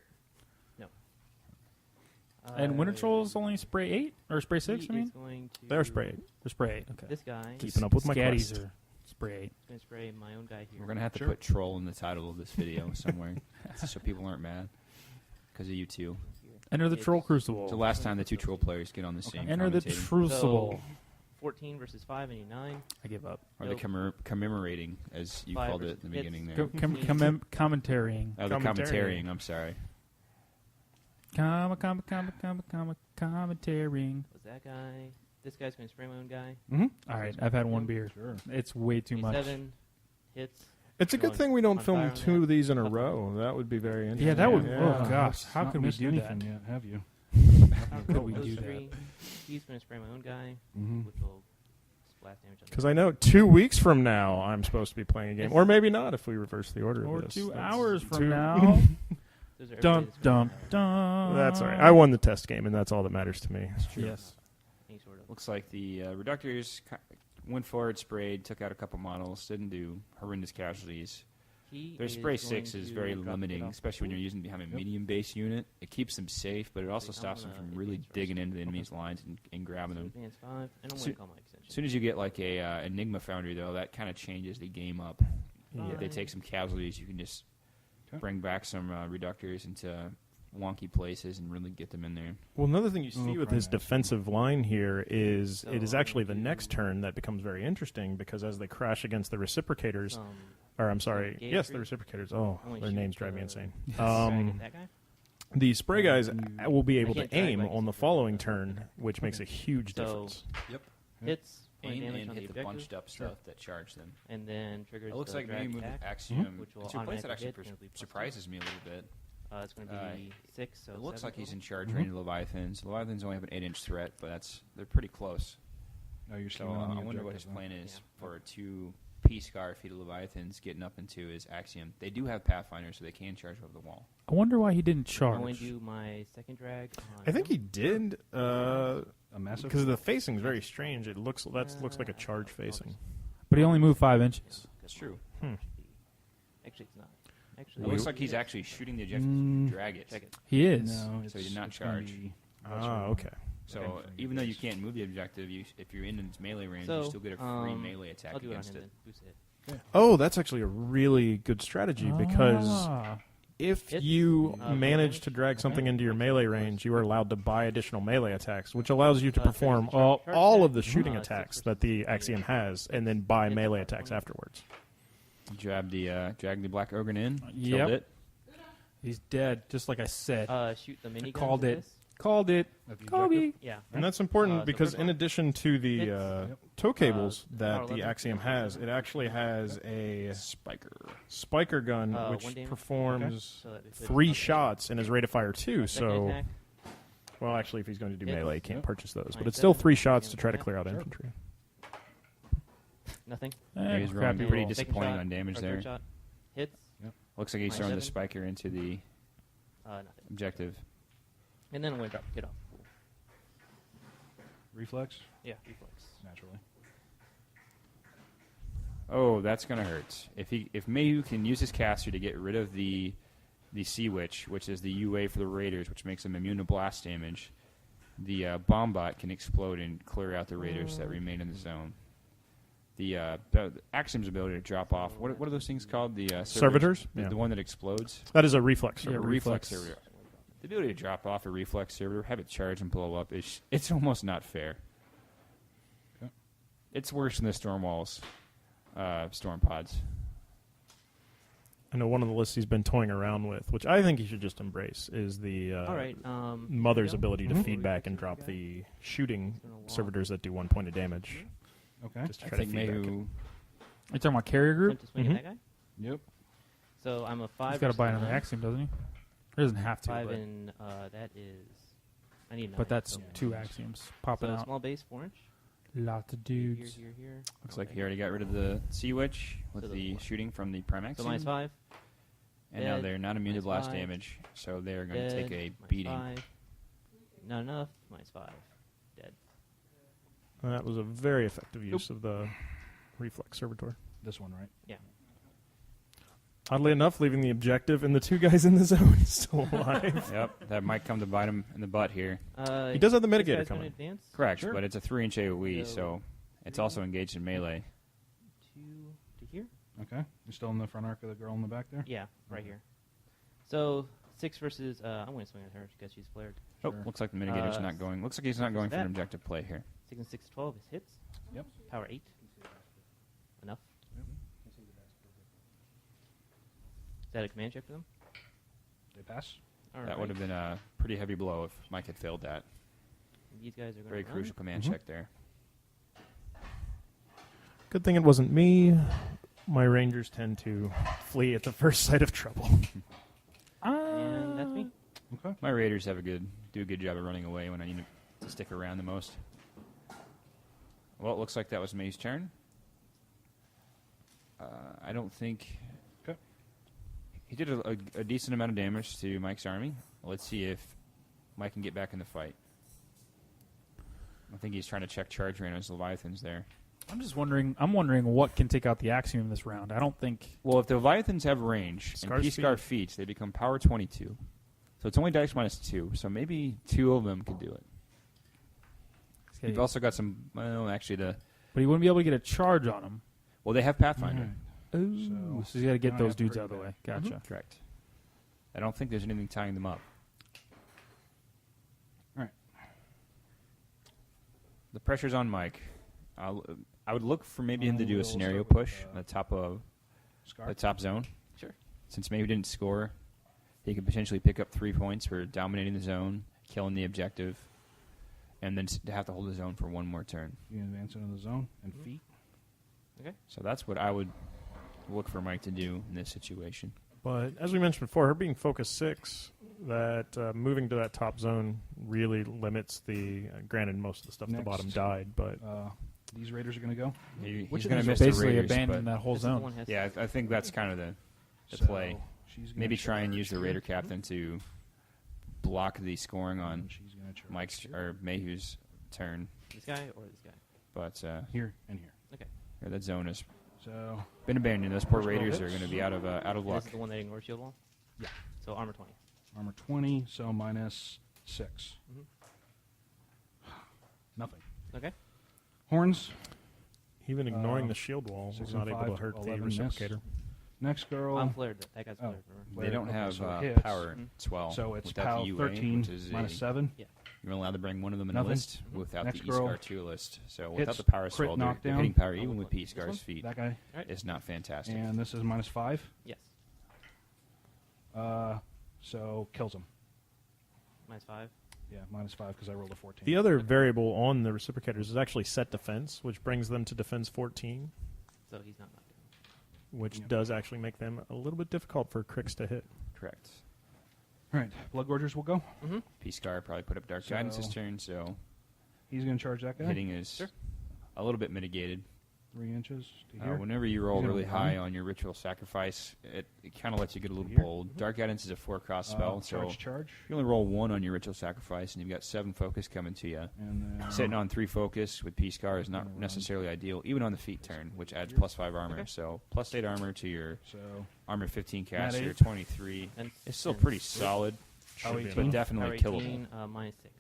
And Winter Trolls only spray 8 or spray 6. I mean, Going to They're sprayed. or spray 8. Okay. This guy. Keeping up with my Scatties quest. are spray 8. Going to spray my own guy here. We're going to have to Sure. put troll in the title of this video somewhere so people aren't mad because of you two. Enter the It's- Troll It's the Crucible. last time the two troll players get on the scene. Enter the commentating. Crucible. 14 versus 5 and 9. I give up. Or the commemorating, as you 5 called it versus in the hits. beginning there. Commentarying. Oh, the Commentarying. commentarying, I'm sorry. Commentarying. Was that guy? This guy's going to spray my own guy. Mm-hmm. All right, I've had one beer. Sure. It's way too much. 7 hits. It's a good Going thing we don't on film fire on 2 that. of these in a row. That would be very interesting. Yeah, that would. Yeah. Oh gosh, how Not could we missed do anything that? yet, have you? How could we Those do that? 3. He's going to spray my own guy, Mm-hmm. which will splash damage on Because I know 2 weeks from now I'm supposed to be playing a game, Yes. or maybe not if we reverse the order. Or of this. 2 That's hours from 2 now. Those are Dum everybody that's dum gonna dum. That's all right. I won the test game, and that's all that matters to me. Yes. any sort of. Looks like the reductors went forward, sprayed, took out a couple models, didn't do horrendous casualties. He Their is spray going 6 is to very drop it limiting, off. especially when you're using behind a medium base unit. It keeps them safe, but it also I'm stops them gonna from really advance first. digging into the enemy's lines and grabbing So them. advance 5, and I'm So- going to call my extension. As soon as you get like a Enigma Foundry, though, that kind of changes the game up. If they take some casualties, you can just Okay. bring back some reductors into wonky places and really get them in there. Well, another thing you see with his Primax. defensive line here is So it is I'm actually the gonna next do- turn that becomes very interesting because as they crash against the reciprocators, Um, or I'm sorry, Gate yes, the Street. reciprocators. Oh, I'm gonna their shoot names drive me the- insane. try to get that guy. The spray guys will be able to can't drag aim like on the this. following turn, which makes a huge So- difference. Hits, point Aim damage and on the hit the objective, bunched up stuff that charge them. and then triggers It looks the like drag maybe move attack. Axiom Which will to a place that automatically actually hit, and it'll be plus surprises me a little bit. It's going to be 6. So It looks 7 like he's in total. charge range of Leviathans. Leviathans only have an 8-inch threat, but they're pretty close. No, you're So scheming on the I wonder what his objective, plan is Yeah. for 2 P-Scar feet of Leviathans getting up into his Axiom. They do have Pathfinders, so they can charge over the wall. I wonder why he didn't I'm going charge. to do my second drag. On I think he him. did A massive. because the facing is very strange. It looks looks like a charge facing. But he only moved 5 inches. That's true. Actually, it's not. It Actually, looks like he's actually shooting the objective Mm. to drag it. Check it. He is. No, So he did not it's gonna charge. be Okay. So Okay. even though you can't move the objective, if you're in its melee range, So, you still get a free melee attack I'll do it on against him it. then. Boost it. Oh, that's actually a really good strategy because Ah. if It's, you point manage damage. to drag something Okay. into your melee range, you are allowed to buy additional melee attacks, which allows you to Charge perform attack. all Charge of the attack. shooting 6 attacks versus that the 3. Axiom has, and then buy Hits melee about attacks 20. afterwards. Drag the Black Ogre in, Yep. killed it. He's dead, just like I said. Shoot the mini. Called it. This. Called it. of the Kobe. objective. Yeah. And that's important So because first in one. addition to the Hits. tow cables Power that the 11. Axiom has, it actually has a Spiker. spiker gun One which damage. performs So that if it's 3 not- shots and is rate of fire 2. Second So, attack, well, actually, if he's going to do Hits. melee, he can't Yep. purchase those. But Fine, it's still 7. 3 shots to try to Yeah. clear out Sure. infantry. nothing. Yeah, he's rolling crappy pretty roll. dis- Second Disappointing shot, on damage or there. third shot. Hits. Looks like he's Minus throwing the 7. spiker into the Nothing. objective. And then I'm going to get off. Cool. Reflex, Yeah. Reflex. naturally. Oh, that's gonna hurt. If Mahu can use his caster to get rid of the Sea Witch, which is the UA for the Raiders, which makes them immune to blast damage, the bomb bot can explode and clear out the Raiders that remain in the zone. The Axiom's ability to drop off. What are those things called? The Servitors? The, Yeah. the one that explodes. That is a reflex. Yeah, servitor. reflex. Servitor. The ability to drop off a reflex servitor, have it charge and blow up, it's almost not fair. It's worse than the storm walls, storm pods. I know one of the lists he's been toying around with, which I think he should just embrace, is the All right. Mother's here we go. ability to Mhm. feed back and drop the shooting Gonna walk. servitors that do 1 point of damage. Okay. Just to I try to think feed back. Mahu. You talking about carrier group? Went to swing Mhm. at that guy. Yep. So I'm a 5. He's got to versus buy a another 9. axiom, doesn't he? He doesn't have to, 5 but, and that is. I need 9. but that's so 2 axioms popping So out. small base 4-inch. Lots of Here, dudes. here. Looks like he already got rid of the Sea Witch with So the the- shooting from the Primax. So -5. And now Dead. they're not immune to blast -5. damage, so they're going to Dead. take a -5. beating. Not enough. -5. Dead. That was a very effective use of the reflex servitor. This one, right? Yeah. Oddly enough, leaving the objective and the 2 guys in the zone still alive. Yep, that might come to bite him in the butt here. He does have the this mitigator guy's gonna coming. Advance. Correct, Sure. but it's a 3-inch AoE, So, so it's also engaged in melee. 2 to here. Okay. You're still in the front arc of the girl in the back there? Yeah, right Okay. here. So 6 versus. I'm going to swing at her because she's flared. Oh, Sure. looks like the mitigator's not going. Looks like he's not going for an that. objective play here. 6 and 6, 12 is hits. Yep. Power 8. Enough. Is that a command check for them? They pass? That would have been a pretty heavy blow if Mike had failed that. These guys are going Very to crucial command Mhm. check there. Good thing it wasn't me. My rangers tend to flee at the first sight of trouble. And that's me. Okay. My Raiders do a good job of running away when I need to stick around the most. Well, it looks like that was May's turn. I don't think... Okay. He did a decent amount of damage to Mike's army. Let's see if Mike can get back in the fight. I think he's trying to check charge rate on his Leviathans there. I'm just wondering. I'm wondering what can take out the axiom this round. I don't think. Well, if the Leviathans have range and Skar's P-Scar feats, they become power 22. So it's only dice -2, so maybe 2 of them could do it. You've also got some... Well, actually, But he wouldn't be able to get a charge on him. well, they have Pathfinder. Alright. Ooh, So so you got to get now I those have to dudes hurry out of the way. back. Gotcha. Correct. I don't think there's anything tying them up. Alright. The pressure's on Mike. I would look for maybe him to do We'll a scenario start with, push on the top of Scar? the top zone. Sure. Since maybe didn't score, he could potentially pick up 3 points for dominating the zone, killing the objective, and then to have to hold the zone for one more turn. You can advance into the zone and feet. So that's what I would look for Mike to do in this situation. But as we mentioned before, her being focus 6, that moving to that top zone really limits the. Granted, most of the stuff at the Next. bottom died, but These raiders are going to go. He's Which of going these to are miss the Basically Raiders, abandon but that whole This is the zone. one has yeah, I think that's kind of the So play. she's gonna Maybe try and use the charge Raider here. captain to block the scoring on And she's gonna charge Mike's here. or Mayhew's turn. this guy or this guy. But Here and here. yeah, that zone has So been abandoned. Those poor First roll Raiders are hits. going to be out of And luck. this is the one that ignores shield wall. Yeah. So armor 20. armor 20, so -6. Mhm. Nothing. Okay. Horns. even ignoring Uh, the shield wall 6 was and not able 5 to hurt the 11 miss. reciprocator. Next girl. I'm flared. That guy's Oh. flared. Remember? They Flared. don't Okay, have so it hits. power Mhm. 12. So it's without PAL the UA, 13 which is -7. you're allowed to bring one of them in Nothing. a list without Next the girl E-Scar 2 list. So without hits, the power crit swell, they're knockdown. hitting power Oh, even which with one? P-Scar's This feet. That guy. Alright. Is not fantastic. And this is -5. Yes. So kills him. -5. Yeah, -5 because I rolled a 14. The other variable on the reciprocators is actually set defense, which brings them to defense 14, So he's not knocked down. which Yeah. does actually make them a little bit difficult for cricks to hit. Correct. All right, Blood Gorgers will go. Mm-hmm. P-Scar probably put up Dark So- Guidance this turn, so He's going to charge that guy. hitting is Sure. a little bit mitigated. 3 inches to here. Whenever you roll He's gonna really run. high on your Ritual Sacrifice, it kind of lets you get a little Here. bold. Dark Guidance is a 4-cross spell, so charge. you only roll 1 on your Ritual Sacrifice, and you've got 7 focus coming to you. And then Sitting on 3 focus with P-Scar is not Gonna run. necessarily ideal, even on the feet turn, which adds Here. +5 armor. Okay. So +8 armor to your So armor 15 cast, Mat your 8. 23. And It's still and pretty six. solid, Should be but enough. definitely Power killable. 18, -6.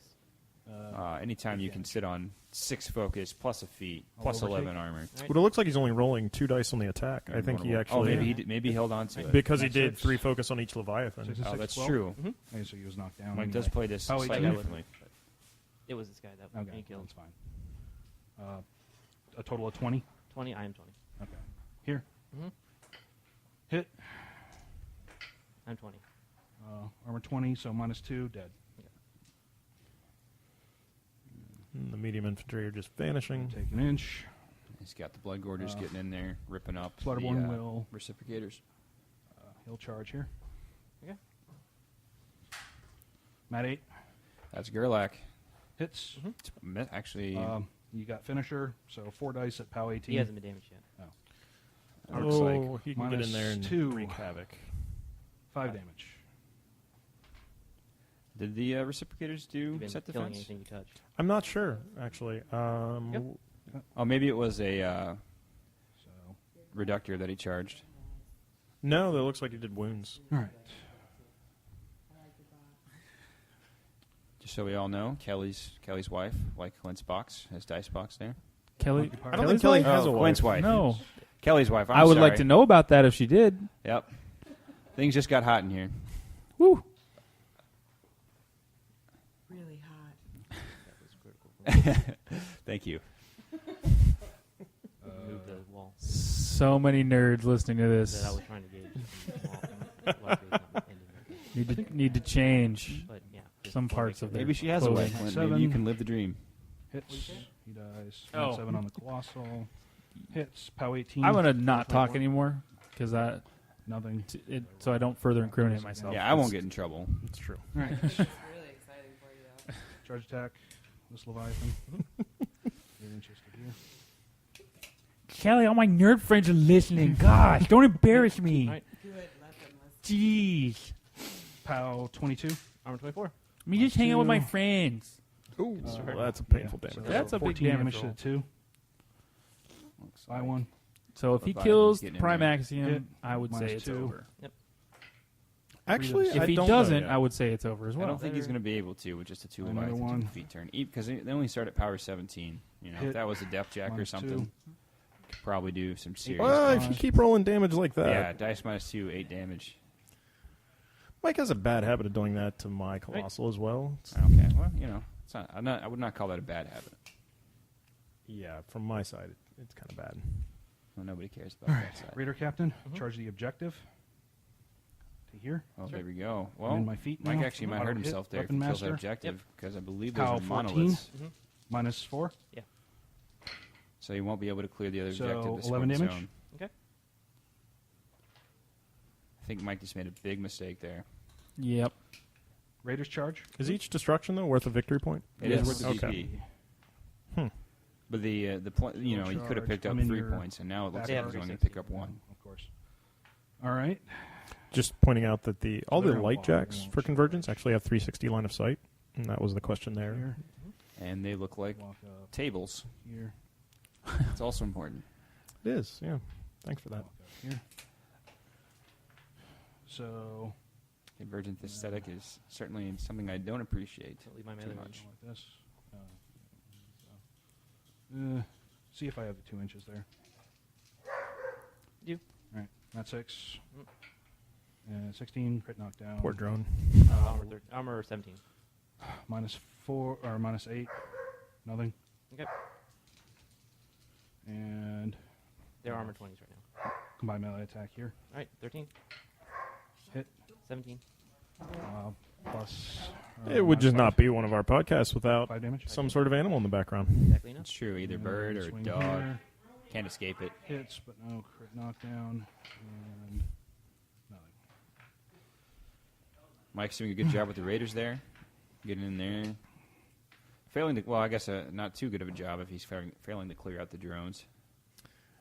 Anytime you can sit on 6 focus, plus a feat, All plus over 11 armor. Alright. But it looks like he's only rolling 2 dice on the attack. I think he actually, maybe he held on to it. because he That's did six. 3 focus on each Leviathan. 6 and Oh, 6, that's 12. true. Mhm. Okay, so he was knocked down. Mike does anyway. play this Oh, he slightly did? differently. It was this guy that he Okay, killed. that's fine. a total of 20. 20. I am 20. Okay. Here. Mhm. Hit. I'm 20. Armor 20, so -2, dead. And the medium infantry are just vanishing. Take an inch. He's got the Blood Gorgers getting in there, ripping up the Slaughterborn will. reciprocators. He'll charge here. Okay. Mat 8. That's Gerlach. Hits. Actually, You got finisher, so 4 dice at POW 18. He hasn't been damaged yet. Oh, like he can get in there and -2. wreak havoc. 5 damage. did the reciprocators do You've been set killing defense? anything you touch. I'm not sure, actually. Yep. Oh, maybe it was a So, reductor that he charged. No, that looks like he did wounds. all right. Just so we all know, Kelly's wife, like Clint's box, has dice box there. Kelly. Occupier. I don't think Kelly has a wife. Clint's wife. No, Kelly's wife. I would like to sorry. know about that if she did. Yep. Things just got hot in here. Woo. Really hot. That was critical. Thank you. Move the wall So many nerds listening to that I this. was trying to gauge. Need to change But yeah, just some wanna make parts sure of their Maybe she has a clothing. wife, Clint. 7. Maybe you can live the dream. Hits. He dies. Oh. 7 on the Colossal. Hits. POW 18. I'm gonna not talk anymore because Nothing. so I don't further incriminate myself. Yeah, I won't get in trouble. It's true. All right. It's really exciting for you, though. Charge attack. This Leviathan. 8 inches to here. Kelly, all my nerd friends are listening. Gosh, don't embarrass me. All right. Good, let them listen. Jeez. POW 22. Armor 24. Me just hang out with my 2. friends. Ooh, Sorry. that's a painful So damage. That's a big 14 damage to roll. the 2. Looks I like- 1. So if he Leviathan's kills getting in Prime there. Axiom, Hit. I would say -2. it's over. Actually, If I he don't know doesn't, yet. I would say it's over as I well. don't think he's going to be able to with just a 2 Another Leviathan one. defeat turn. Because they only start at power 17. You know, Hit. if that was a Depth Jack or -2. something, could probably do some serious. Well, if you damage. keep rolling damage like that, Yeah, dice -2, 8 damage. Mike has a bad habit of doing that to my Colossal as well. Okay, well, you know, it's not, I would not call that a bad habit. Yeah, from my side, it's kind of bad. Well, nobody cares about All that right. side. Raider Captain. Charge the objective. To here. Oh, there we go. I'm Well, in my feet Mike now. actually might Auto hurt hit, himself there if Weapon he kills that Master. objective, because I believe POW those are 14. monoliths. -4. So he won't be able to clear the other So, objective. the 11 smoke damage? zone. Okay. I think Mike just made a big mistake there. Yep. Raiders charge. Is each destruction though worth a victory point? It is Yes. worth the Okay. DP. Hmm. But the you know, he could have Charge. picked up I'm in 3 your points, and now it looks back like arc. he's only going to pick up 1. Of course. All right. Just pointing out that all They're the gonna light walk, jacks they won't for shoot. convergence actually have 360 line of sight, and that was the question there. Here. And they look like Walk up tables. here. It's also important. It is, yeah. Thanks for that. Walk up here. So Convergent aesthetic is certainly something I don't appreciate Don't leave my too melee much. range. like this. See if I have the 2 inches there. You. All right. Not 6. 16. Crit knockdown. Poor drone. Armor 17. -4 or -8. Nothing. Okay. And They're armor 20s right now. combined melee attack here. All right, 13. Hit. 17. Plus. It would just -5. not be one of our podcasts without 5 damage. some sort of animal in the background. Exactly enough. It's true. Either And bird or swing dog. here. Can't escape it. Hits, but no crit knockdown. And nothing. Mike's doing a good job with the Raiders there. Getting in there. Failing to, well, I guess not too good of a job if he's failing to clear out the drones.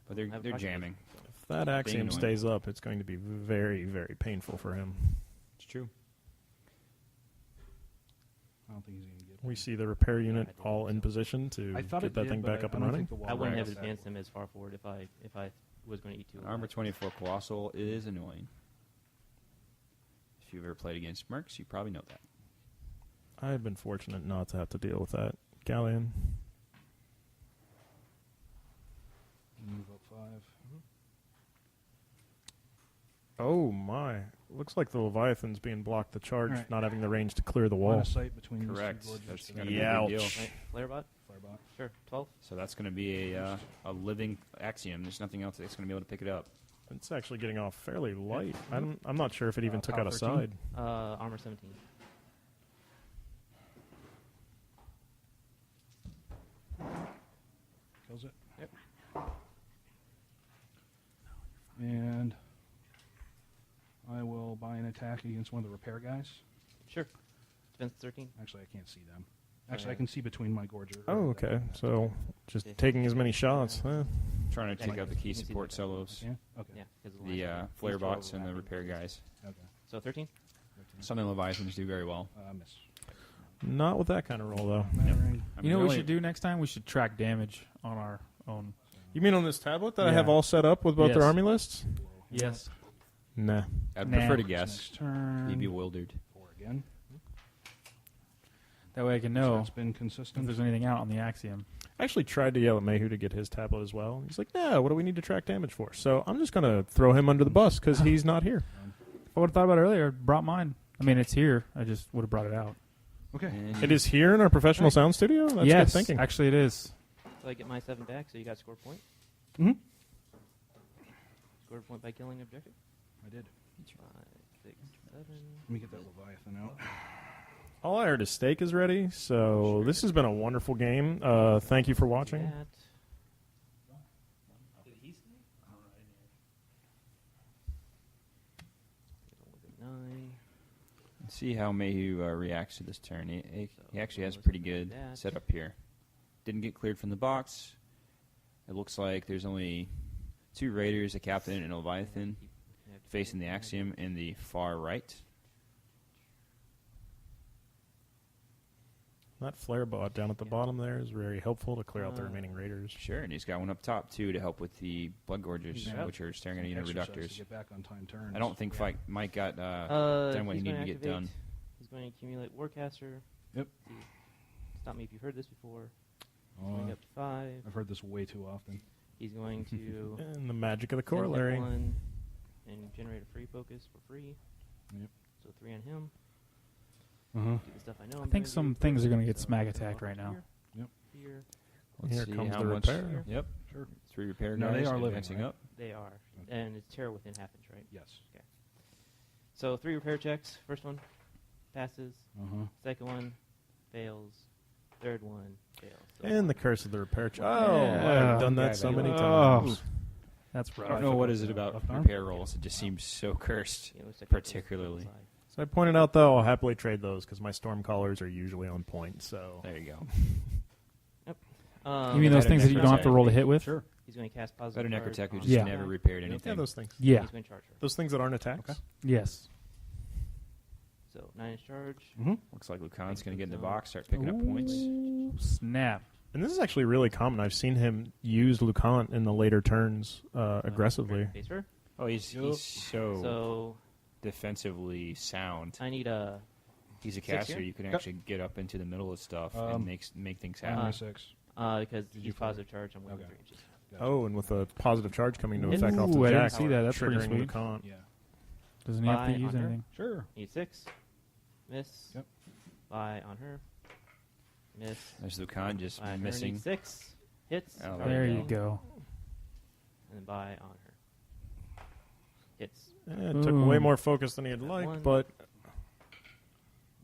But they're jamming. If that axiom annoying. stays up, it's going to be very, very painful for him. It's true. I don't think he's going to get We see the repair unit all in position to I thought get it that did, thing but back up I and don't running. think the wall I wouldn't have breaks that advanced him as far forward if I was going to eat 2. Armor 24 Colossal is annoying. If you've ever played against Mercs, you probably know that. I've been fortunate not to have to deal with that. Galleon. Move up 5. Oh, my. Looks like the Leviathan's being blocked the charge, All right. not having the range to clear the wall. Line of sight between Correct. these two gorges. That's So gotta that'd be be a big Ouch. deal. Right, flare bot. Firebot. block. Sure. 12. So that's going to be a living axiom. There's nothing else that's going to be able to pick it up. It's actually getting off fairly light. I'm not sure if it even took power out a 13? side. Armor 17. Kills it. Yep. And I will buy an attack against one of the repair guys. Sure. Defense 13. Actually, I can't see them. Actually, I can see between my gorger. Oh, okay. So just taking as many shots. Trying to take Yeah, out the you key can see support that. solos. Yeah. Okay. Yeah. 'Cause of The line. flare These two bots are and the overlapping. repair guys. Okay. So 13. Something Leviathans do very well. Miss. Not with that kind of roll, though. Battering. I mean, You know what we really- should do next time? We should track damage on our own. You mean on this tablet that I have Yeah. all set up with both Yes. their army lists? Yes. Nah. I'd Nah. prefer to Next guess. turn. Be bewildered. 4 again. That way I can So know it's been if consistent. there's anything out on the axiom. I actually tried to yell at Mahu to get his tablet as well. He's like, "No, what do we need to track damage for?" So I'm just going to throw him under the bus because he's not here. If I would have thought about it earlier, I brought mine. I mean, it's here. I just would have brought it out. Okay. And It is here in our professional sound studio? That's yes, good thinking. actually it is. So I get my 7 back, so you got score point. Mhm. Scored a point by killing objective. I did. 5, 6, 7. Let me get that Leviathan out. All I heard is steak is ready, so this has been a wonderful game. Thank you for watching. That. Look at 9. see how Mahu reacts to this turn. He So actually has a let's pretty do good that. setup here. Didn't get cleared from the box. It looks like there's only 2 Raiders, a Captain, and a Leviathan facing the axiom in the far right. That flare bot down at the bottom there is very helpful to clear out the remaining raiders. Sure, and he's got one up top, too, to help with the Blood Gorgers, Yeah. which are staring at unit Exercise reductors. To get back on time turns. I don't think Yeah. Mike got done what he he's needed gonna to get done. activate. He's going to accumulate Warcaster. Yep. Stop me if you've heard this before. Oh, Going up to 5. I've heard this way too often. He's going to And the magic of the send him corollary. 1 and generate a free focus for free. Yep. So 3 on him. Uh-huh. Do the stuff I know. I I'm think gonna some do. things are going to get So smack go attacked up right now. Here, Yep. here. Let's Here see comes how the much. repair. Yep. Sure. 3 repair No, guys they are living, advancing right? up. They are. And it's terror within half inch, right? Yes. So 3 repair checks. First one passes. Uh-huh. Second one fails. Third one fails. So And the curse of the repair check. Yeah. Oh, I've done Yeah, that so they many love- times. That's I rough. don't know what is it about Left arm? repair rolls. It just seems so cursed. Yeah, looks like it goes Particularly. to the side. So I pointed out, though, I'll happily trade those because my storm callers are usually on point. So There you go. You mean those Better things that you don't have to roll to hit with? Sure. He's going to cast positive. Better charge Necrotech who on just Yeah. never repaired yeah, anything. those things. Yeah. He's going to charge her. Those things that aren't attacks. Okay. Yes. So 9-inch charge. Mm-hmm. Looks like Lucant's going to get in the box, start picking up points. Ooh, snap. And this is actually really common. I've seen him use Lucant in the later turns aggressively. Face her. Oh, he's so So defensively sound. I need a. He's a 6 caster. here? You can Yep. actually get up into the middle of stuff and make things Hammer happen. 6. Because you he's fire? positive charge. I'm within Okay. 3 inches. Gotcha. Oh, and with a positive charge coming into Ooh, effect off I the didn't jack, see that. That's pretty triggering sweet. Lucant. Yeah. Doesn't he have to Buy use on her? anything? Sure. Need 6. Miss. Yep. Buy on her. Miss. There's Lucant just Buy on her. missing. Need 6. Hits. Oh, There you go. And then buy on her. Hits. It took Boom. way more focus than he'd like, One. but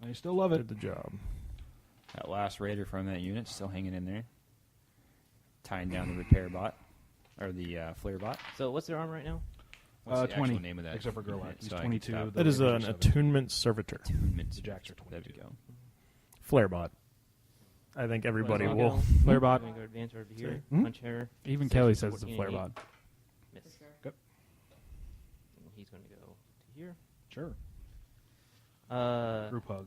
I still love it. did the job. That last raider from that unit still hanging in there, tying down the repair bot or the flare bot. So what's their armor right now? What's the 20, actual name of that? except for Gerlach. unit? He's So I can 22. stop. That is Raiders an are 7. attunement servitor. Attunement. The Jacks are There 22. we go. Flare bot. I think everybody Well, will. I'll go. Flare bot. I'm going to go advance over here. Hmm? Punch her. Even Six, Kelly says it's a 14, flare 8. bot. Miss. Yep. And he's going to go to here. Sure. Uh, Group hug.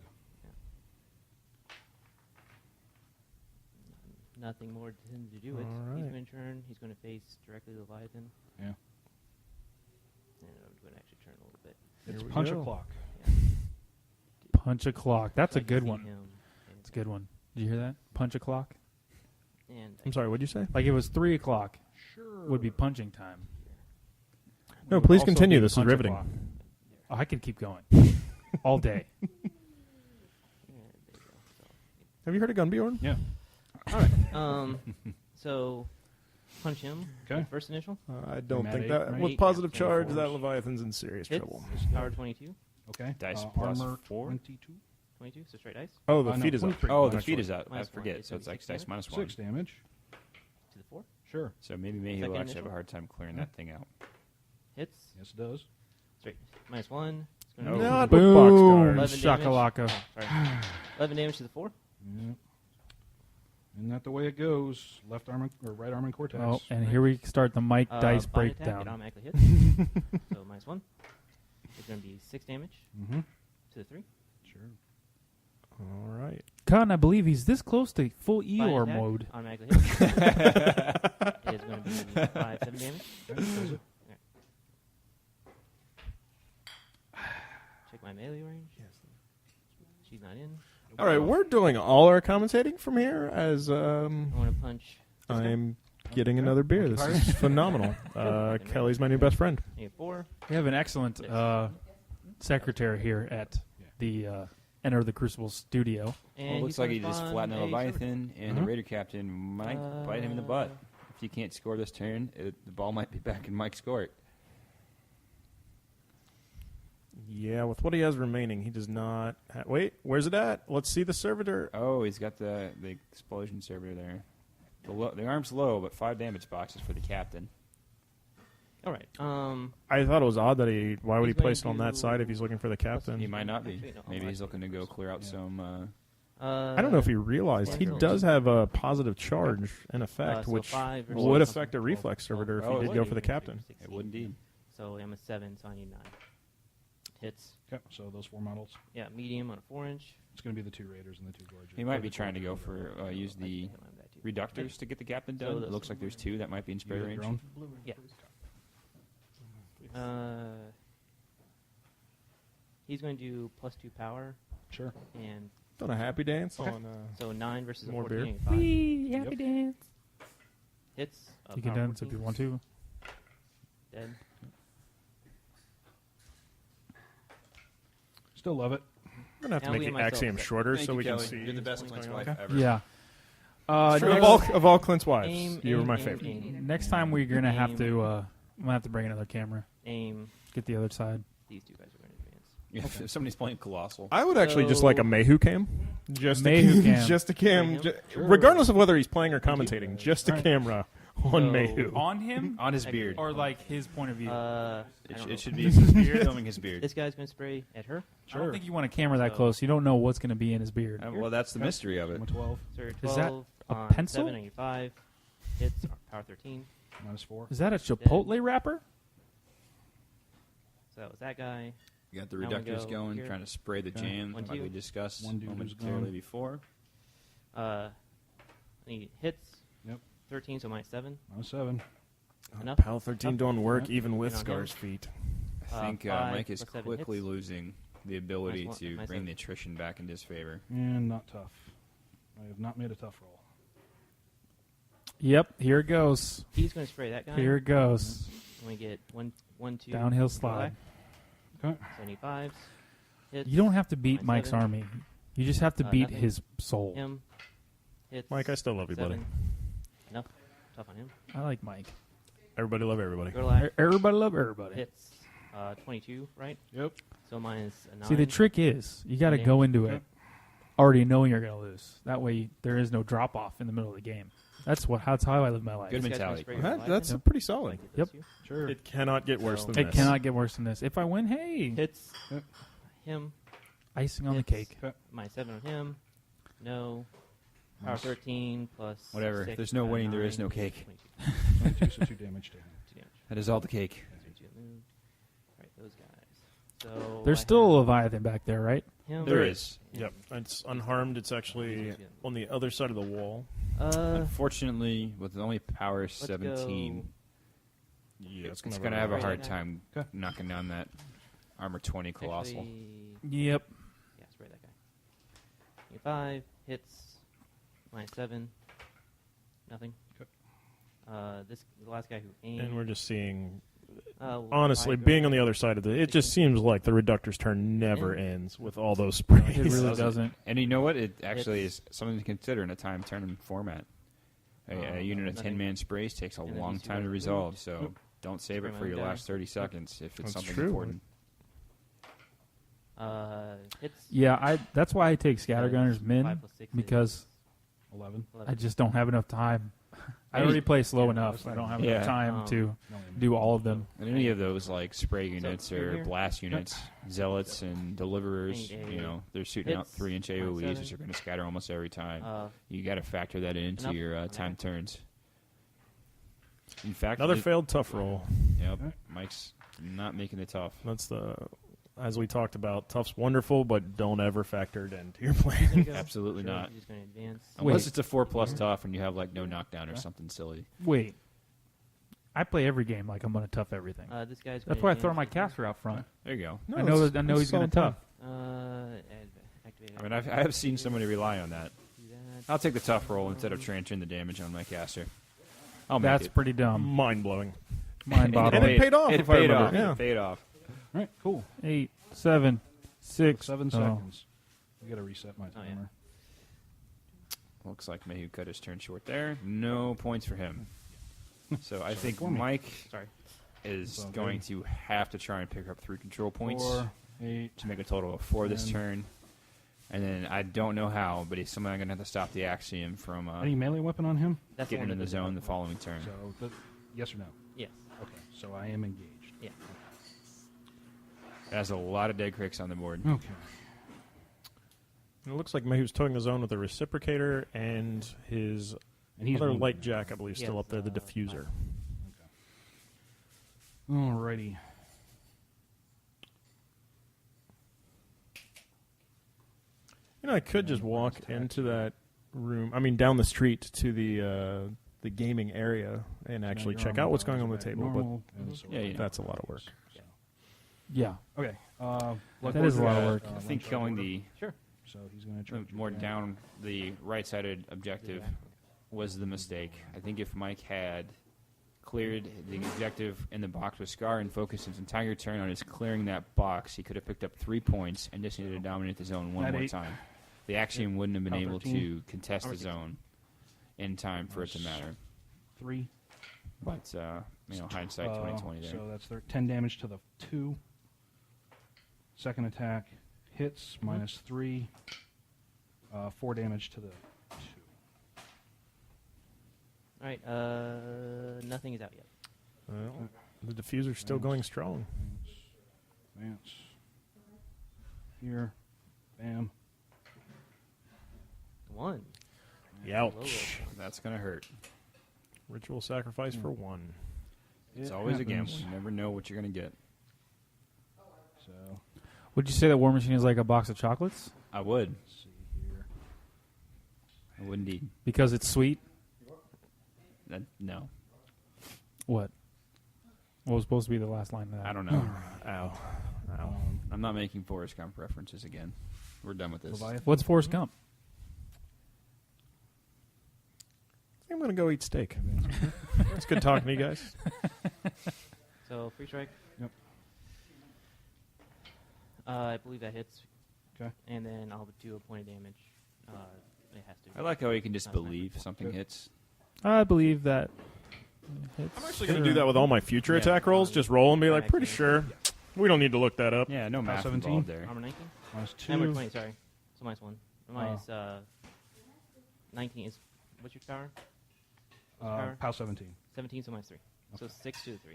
Nothing more to him to do it. All He's right. going to turn. He's going to face directly Leviathan. Yeah. And I'm going to actually turn a little bit. It's we punch go. o'clock. Punch a clock. That's So a I can good see one. him It's a good one. Did you hear that? Punch a clock. And I'm sorry, what'd you say? Like it was 3 o'clock Sure. would be punching time. No, Would please also continue. be This is punch a riveting. clock. Oh, I could keep going all day. Yeah, there you go. So, Have you heard of Gunbjorn? Yeah. All right. So punch him. Okay. First initial. I don't Mad think eight, that right? with positive Yeah, charge, 24s. that Leviathan's in serious Hits. trouble. Power 22. Okay. Dice plus armor 4. 22. 22. So straight dice. Oh, the no, feet is up. 23. Oh, the Actually. feet is out. I Minus one. forget. It's So it's like 6 dice minus 1. 6 damage. To the 4. Sure. So maybe Mayhew will Second actually have a initial? hard time clearing that thing out. Hits. Yes, it does. Straight. Minus 1. It's No. be Not with Boom. boxcars. 11 damage. Shakalaka. Oh, sorry. 11 damage to the 4. Yep. Isn't that the way it goes? Left arm or right arm and cortex. Oh, and here we start the Mike dice Body attack, it breakdown. automatically hits. So minus 1. It's going to be 6 damage Mm-hmm. to the 3. Sure. All right. Con, I believe he's this close to full Body Eeyore attack, mode. Automatically hits. It is going to be 5, 7 damage. Okay, does it? Check my melee range. She's not in. All right, we're doing all our commentating from here as I want to punch. I'm getting another beer. This is phenomenal. Kelly's my new best friend. Negative 4. We have an excellent secretary here at the Enter the Crucible studio. And Well, it looks like he just flattened flattened a Leviathan, and the Uh-huh. Raider Captain might bite him in the butt. If he can't score this turn, the ball might be back in Mike's court. Yeah, with what he has remaining, he does not. Wait, where's it at? Let's see the servitor. Oh, he's got the explosion servitor there. The arm's low, but 5 damage boxes for the captain. All right. I thought it was odd that he. Why would he He's going place it on that to- side if he's looking for the captain? He might not be. Actually, no, Maybe he's actually, looking to go clear out some. I don't know if he realized he Sandals. does have a positive charge in effect, so which 5 versus would something. affect a reflex servitor if Oh, he it did go would. for the captain. It would indeed. So I'm a 7, so I need 9. Hits. Okay, so those 4 models. Yeah, medium on a 4-inch. It's going to be the 2 Raiders and the 2 Gorges. He might be trying to go for use the I don't have that too. reductors to get the captain So done. It those- looks like there's 2 that might be in spray You got range. your own? Yeah. He's going to do +2 power Sure. and Done a happy dance Okay. on. so 9 versus More a beer. 14. 5. Wee, happy dance. Hits. You can power dance if you 14. want to. Dead. Still love it. We're gonna have to I'll make be the myself, axiom but- shorter Thank so you, we can Kelly. see. You're the best what's Clint's going wife on. ever. Yeah. Of all Clint's wives, Aim, you were aim, my aim, favorite. aim. Next time we're gonna have Aim. to. I'm gonna have to bring another camera. Aim. Get the other side. These 2 guys are going to advance. If somebody's playing Colossal. I would actually just like a So- Mayhew cam. Just Mayhew a, cam. just a cam, Mayhew? regardless of whether he's playing or commentating. Just a Alright. camera on So- Mayhew. On him On his beard. or like his point of view. I It, don't it know. should be his beard filming his beard. This guy's going to spray at her. I don't think you want a camera that So- close. You don't know what's gonna be in his beard. Well, that's the mystery of it. I'm a 12. So Is 12 that a on pencil? 7 on your 5. Hits. Power 13. -4. Is that a Chipotle wrapper? So that was that guy. You got the Now we reductors go going, here. trying to spray the Okay. jam, 1, like 2. we discussed One dude who's momentarily gone. before. He hits. Yep. 13, so -7. -7. Enough. Pal 13 Up. don't work Yeah. even with And on Scar's him. feet. I think 5 Mike is plus 7 quickly hits. losing the ability Minus one- to minus bring 7. the attrition back into his favor. And not tough. I have not made a tough roll. Yep. Here it goes. He's going to spray that guy. Here it goes. And we get 1, 2. Downhill go slide. back. Okay. 75s. Hits. You don't have to beat Minus Mike's 7. army. You just have to beat Nothing. his soul. Him. Hits. Mike, I still love you, buddy. 7. Enough. Tough on him. I like Mike. Everybody love everybody. Gerlach Everybody love everybody. hits 22, right? Yep. So minus a 9. See, the trick is you got to Nine go damage. into it already knowing you're going to lose. That way, there is no drop off in the middle of the game. That's how I live my life. Good This guy's gonna mentality. spray your That- that's Leviathan. pretty solid. Like it Yep. does you. Sure. It cannot get worse So- than It this. cannot get worse than this. If I win, hey, Hits Yep. him. icing on the Hits. cake. Minus 7 on him. No. Power 13 plus. Whatever. If 6, there's no winning, there is 9, no cake. 22. 22, so 2 damage to him. 2 damage. That is all the cake. That's what you move. Alright, those guys. So There's I still a have Leviathan back there, right? him. There is. Yep, it's unharmed. It's actually on the other side of the wall. Unfortunately, with only power 17, Yeah, it's going to have a hard Okay. time Okay. knocking down that armor 20 Colossal. Actually, Yep. yeah, spray that guy. 5 hits. Minus 7. Nothing. Okay. The last guy who aimed. And we're just seeing, we'll honestly, try being go- on the other side of it just seems like the reductor's turn never Yeah. ends with all those It sprays. really doesn't. doesn't. And you know what? It actually It's- is something to consider in a time tournament format. A unit of nothing. 10-man sprays takes a And then long these two time to are resolve, moved. so don't save it Spray for my your own last die. 30 seconds if it's That's something true. important. Hits. Yeah, that's why I take scattergunners min 5 plus 6 because 11. 11. I just don't have enough time. I Any- already play slow Yeah, enough. I don't have Yeah. enough time to No, wait a do all of them. And any of those like spray So, units here, or here. blast units, zealots and deliverers, Any you know, they're shooting out hits, 3-inch minus AoEs, 7. which are going to scatter almost every time. Uh, You got to factor that into Enough? your time turns. In fact, Another it- failed tough roll. Yep, Mike's not making it tough. That's as we talked about, tough's wonderful, but don't ever factor it into your plan. gonna go. Absolutely Sure, not. He's just going to advance. Unless Wait. it's a 4+ tough and you have like no knockdown or something silly. Wait, I play every game like I'm going to tough everything. This guy's. That's gonna why I throw advance my with him. caster out front. There you go. No, I know that's- that. I know that's he's going to solid tough. Activate. I mean, I have seen somebody rely on that. Do that. I'll take the tough roll instead of transferring the damage on my caster. I'll make That's it. pretty dumb. Mind blowing. Mind And boggling. it paid off, It if I paid remember. off. Yeah. It paid off. All right, cool. 8, 7, 6. 7 Oh. seconds. I got to reset my Oh, yeah. timer. Looks like Mahu cut his turn short there. No points for him. So I think for me. Mike Sorry. is It's all going good. to have to try and pick up 3 control points 4, 8. to make a total of 4 this 10. turn. And then I don't know how, but he's somehow going to have to stop the Axiom from Any melee weapon on him? That's getting one in the that zone the doesn't- following turn. So, yes or no? Yes. Okay, so I am engaged. Yeah. It has a lot of dead cricks on the board. Okay. It looks like Mahu's towing the zone with a reciprocator and his And he's other wounded. light jack, I believe, still Yes, up there, the diffuser. Alrighty. You know, I could just walk into that room. I mean, down the street to the gaming area and actually check out what's going on the table. Yeah, you know. But that's a lot of work. Yeah. Okay. That is a lot of work. I think going the Sure. So he's going to charge more you. down the right-sided objective was the mistake. I think if Mike had cleared the objective in the box with Skarre and focused his entire turn on just clearing that box, he could have picked up 3 points and just needed to dominate the zone one That more 8. time. The Axiom wouldn't have been Power able 13. to contest the zone in time for it to matter. 3. But, hindsight 2020 there. So that's 10 damage to the 2. Second attack hits, minus 3. 4 damage to the 2. All right. Nothing is out yet. Well, the diffuser's still going strong. Advance. Here. Bam. 1. Ouch. That's going to hurt. Ritual sacrifice for 1. It's It always a gamble. happens. You never know what you're going to get. So, Would you say that War Machine is like a box of chocolates I would. let's see here. I would indeed. because it's sweet? No. What? What was supposed to be the last line of that? I don't know. Ow. Ow. I'm not making Forrest Gump references again. We're done with this. Leviathan. What's Forrest Gump? I'm going to go eat steak. It's good talking to you guys. So free strike. Yep. I believe that hits. Okay. And then I'll do a point of damage. It has to. I like how you can just That's fine. believe something Good. hits. I believe that. I'm actually going to do that with all my future attack rolls. Just roll and be like, pretty sure. We don't need to look that up. Yeah, no math 17? involved there. Armor 19. Minus Armor 2. 20. Sorry. So minus 1. Minus 19 is what's your power? POW 17. 17. So minus 3. So 6 to the 3.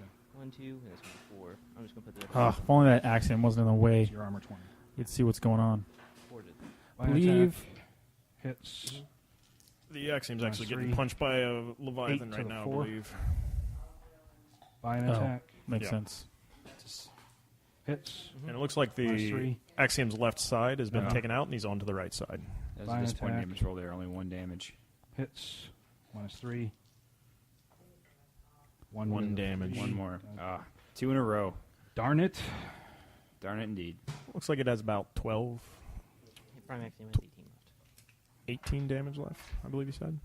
Okay. 1, 2, and that's 4. I'm just gonna put the If only that accident wasn't in the way. It's your armor 20. You'd see what's going on. 4 to Fine Believe. attack hits. The Axiom's Minus actually getting 3. punched by a Leviathan 8 to right the now, 4. I believe. Fine Oh. attack Makes Yeah. sense. hits. And it looks like Minus the 3. Axiom's left side has been Uh-huh. taken out, and he's on to the right side. That was Fine a disappointing attack. damage roll there. Only 1 damage. Hits. Minus 3. 1 1 damage. One more. 2 in a row. Darn it. Darn it, indeed. Looks like it has about 12, Prime Axiom has 18 left. 18 damage left, I believe you said.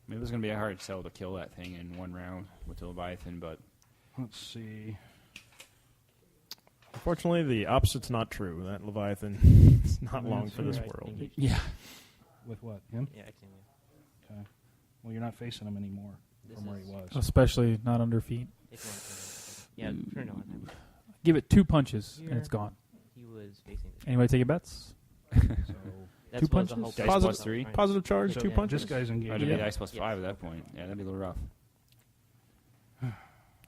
Maybe it was going to be a hard sell to kill that thing in 1 round with the Leviathan, but Let's see. Unfortunately, the opposite's not true. That Leviathan is not long for this Right. world. Engaged. Yeah. With what? Him? Yeah, Axiom. Yeah. Okay. Well, you're not facing him anymore This from where he is- was. Especially not under feet. Take one. Yeah, turn it on. Give it 2 punches and Here. it's gone. He was facing this. Anybody take your bets? So That's Two what the punches? whole Dice point plus was. 3? Right. Positive charge, So, 2 yeah, punches. this guy's Or engaged. it'd be Yeah. dice plus Yes. 5 at that point. Yeah, that'd be a little rough.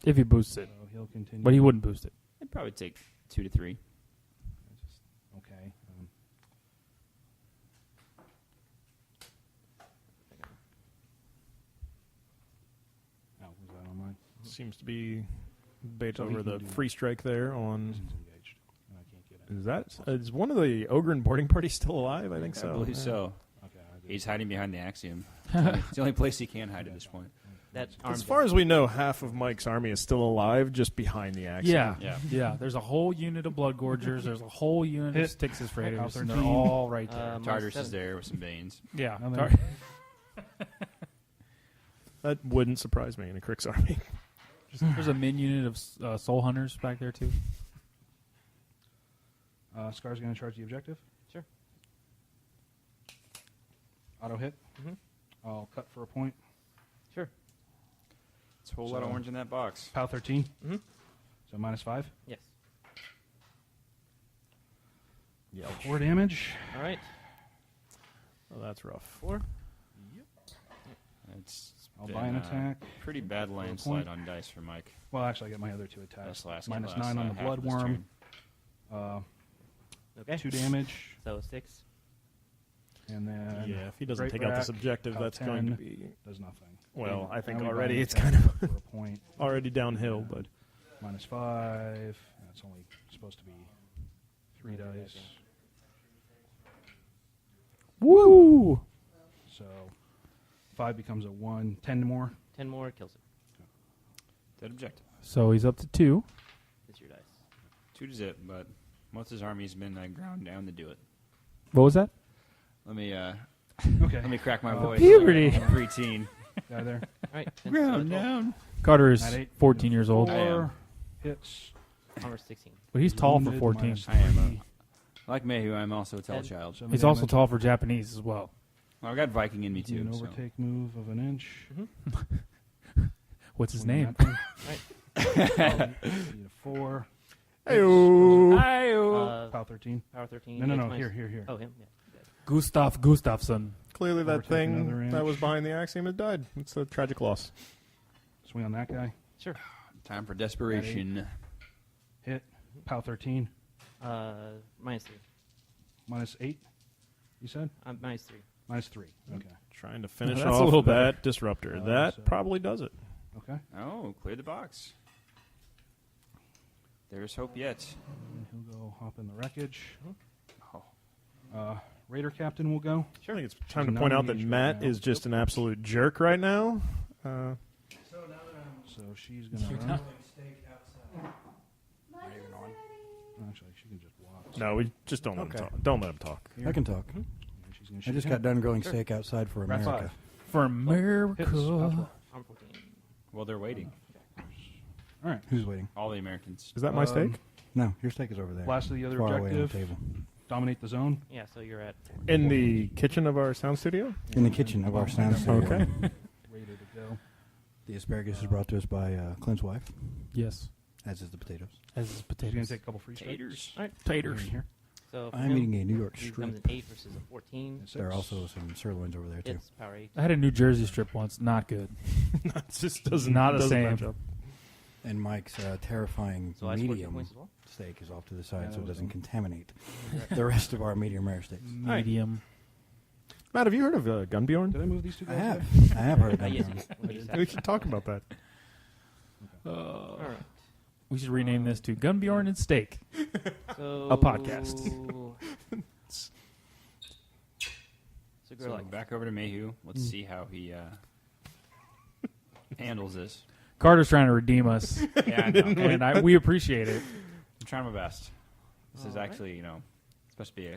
If he boosts it. So he'll continue. But he wouldn't boost it. It'd probably take 2 to 3. Okay. Oh, was that on mine? Seems to be bait So he over can the do- free strike there on. He's engaged. And I can't get it. Is that is one of the Ogren boarding party still alive? I think so. I believe Yeah. so. Okay. I did. He's hiding behind the Axiom. It's the only place he can hide at this point. That As arm's far down. as we know, half of Mike's army is still alive, just behind the axe. Yeah. Yeah. Yeah. There's a whole unit of Blood Gorgers. There's a whole unit Hit. of Styx's Raiders. And they're 13. all right there. minus Tartarus is 7. there with some Banes. yeah. Nothing. That wouldn't surprise me in a Crick's army. There's a min unit of Soul Hunters back there, too. Scar's going to charge the objective. Sure. Auto hit. Mhm. I'll cut for a point. Sure. It's a whole lot of So- orange in that box. POW 13. Mhm. So -5. Yes. Yeah. 4 damage. All right. Oh, that's rough. 4. It's I'll been, buy an attack. Pretty bad landslide on dice for Mike. Well, actually, I get my other 2 attacks. That's last -9 last, on the half of this Bloodworm. turn. Okay. 2 damage. So 6. And then Yeah, if he doesn't Great take out this Rack, objective, POW that's going to 10 be does nothing. well. I think Now we buy already an it's attack kind of for a point. already downhill, but -5. That's only supposed to be 3 dice. Woo! So 5 becomes a 1. 10 more. 10 more kills it. Dead objective. So he's up to 2. It's your dice. 2 to zip, but most of his army's been ground down to do it. What was that? Let me Okay. let me crack my voice. Puberty. I'm preteen. Guy there. All right. Ground down. Carter is At 8. 14 years old. I am. 4 hits. Armor 16. But he's tall for Wounded, 14. -3. I am. Like Mayhew, I'm also a tall Dead. child. 7 He's also damage. tall for Japanese as well. Well, I've got Viking in me too. An so. overtake move of an inch. What's his Swing name? that thing. Need a 4. Ayo. POW 13. Power 13. No, no, It's no. minus- Here. Oh, him. Yeah. Good. Gustav Gustafsson. clearly that Overtake thing another that was inch. behind the axiom has died. It's a tragic loss. Swing on that guy. Sure. Time for desperation. Hit. POW 13. Minus 3. -8. You said? -3. -3. Okay. Trying to finish That's a off little that disruptor. Oh, that so- probably does it. Okay. Oh, clear the box. There's hope yet. And he'll go hop in the wreckage. Oh. Raider captain will go. I think it's time to She's point not out that engaged Matt right now. is just an absolute jerk right now. So she's going to run. Actually, she can just walk. No, we just don't let him talk. Don't let him talk. Here. I can talk. And she's gonna I shoot just him. got done grilling steak outside for Round America. 5. For America. Hits. POW 12. Armor 14. Well, they're waiting. All right. Who's waiting? All the Americans. Is that my steak? No, your steak is over there. Last of the other Far away on the objective. table. Dominate the zone. Yeah, so you're at. In the kitchen of our sound studio? In the kitchen of our sound studio. Okay. Ready to go. The asparagus is brought to us by Clint's wife, Yes. as is the potatoes. As his She's potatoes. going to take a couple free strikes. Taters. All right. Taters. In here. So for I'm him, eating a New York he becomes strip. an 8 versus a 14. It's There are 6. also some sirloins over there, too. It's power 8. I had a New Jersey strip once. Not good. It just doesn't Not the doesn't same. match up. And Mike's terrifying So I scored 2 medium points as well. steak is off to the side Yeah, so it that was doesn't one. contaminate the rest of our medium rare steaks. Medium. Matt, have you heard of Gunbjorn? Did I move these two I guys? have. I have heard of Yes, that. you We should talk about that. All right. We should rename this to Gunbjorn and Steak. So A podcast. So go So like back over to Mayhew. Let's see how he handles this. Carter's trying to redeem us, Yeah, I know. and we appreciate it. I'm trying my best. This is All right. actually, supposed to be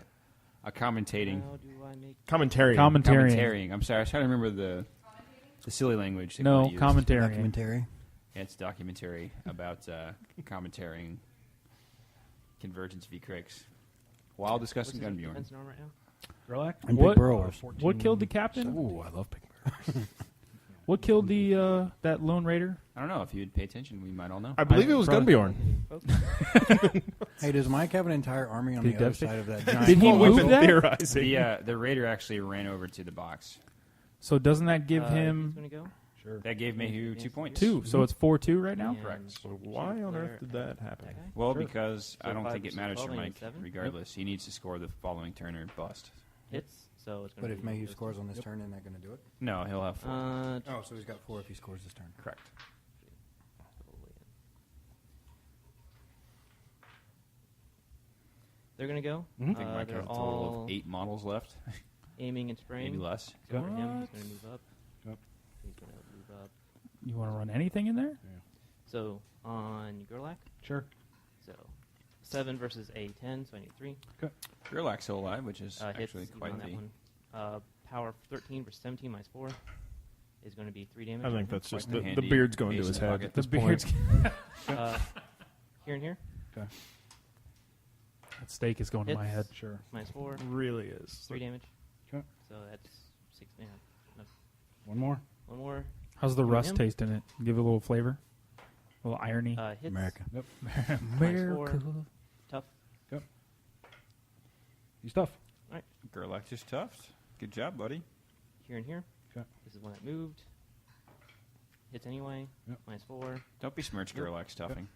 a commentating. How do I make? Commentary. Commentary. Commentarying. I'm sorry. I was trying to remember the silly language. they No, kinda used. commentary. Documentary. Yeah, it's a documentary about commentarying Convergence v. Cricks while discussing What's his Gunbjorn. defense norm right now? Gerlach? And What- Big Burrowers. 14. What killed the captain? Ooh, I love big bears. What killed the that lone raider? I don't know. If you'd pay attention, we might all know. I believe it was probably- Gunbjorn. Hey, does Mike have an entire army on Did the he other devastate- side of that giant? Did he What we've move been that? theorizing. The raider actually ran over to the box. So doesn't that give He's him going to go. Sure. That gave Mahu 2 points. 2? So it's 4-2 right now. And Correct. So why on earth did that happen? That guy? Well, Sure. because I So don't 5 think it versus matters for 12 and Mike. 7? Regardless, he needs to score the following turn or bust. Hits. So it's going But to if be Mayhew those scores two. on this turn, isn't that going to do it? No, he'll have 4. Oh, so he's got 4 if he scores this turn. Correct. They're going to go. Mhm. I think Mike they're has a total all of 8 models left, aiming and spraying. maybe less. So for him, he's What? going to move up. Yep. He's going to move up. You want to run anything in there? So on Gerlach, Sure. so 7 versus a 10, so I need 3. Gerlach's still alive, which is Hits actually even quite on that the... one. Power 13 versus 17 minus 4 is going to be 3 damage. I think that's just Quite the handy beard's going to ace his in the head pocket. at this The point. beard's Here and here, Okay. that steak is going to my Hits. head. Sure. minus 4, Really is. 3 damage. Okay. So that's 6 damage. No, One more. one more. How's the From rust him? taste in it? Give it a little flavor, a little irony. Hits. America. America. Tough. He's tough. Gerlach is tough. Good job, buddy. Here and here. Okay. This is one that moved. Hits anyway. Yep. Minus 4. Don't besmirch Yep. Gerlach's stuffing.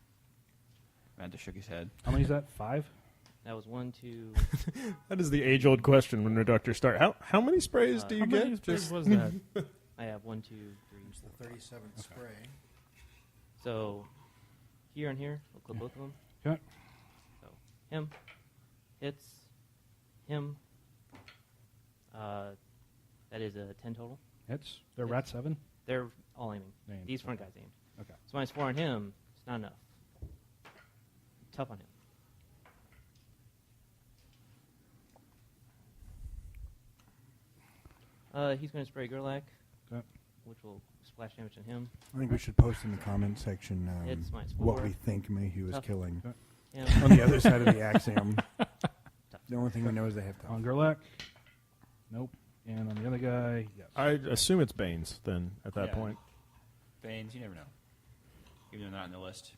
Manta shook his head. How many is that? 5? That was 1, 2. That is the age-old question when reductors start. How many sprays do you How get? many sprays Just was that? I have 1, 2, 3, It's 4. the 37th spray. So here and here, we'll clip both of them. Okay. So him hits him. That is a 10 total. Hits. They're Hits. rat 7. They're all aiming. Aimed. These front guys aimed. Okay. So minus 4 on him. It's not enough. Tough on him. He's going to spray Gerlach, Okay. which will splash damage on him. I think we should post in the comment section Hits minus what 4. we think Mayhew is Tough. killing. Him. On the other side of the axiom. Tough. The only thing we know is they have to. On Gerlach? Nope. And on the other guy, yes. I assume it's Banes then at that Yeah. point. Banes, you never know. Even though they're not on the list.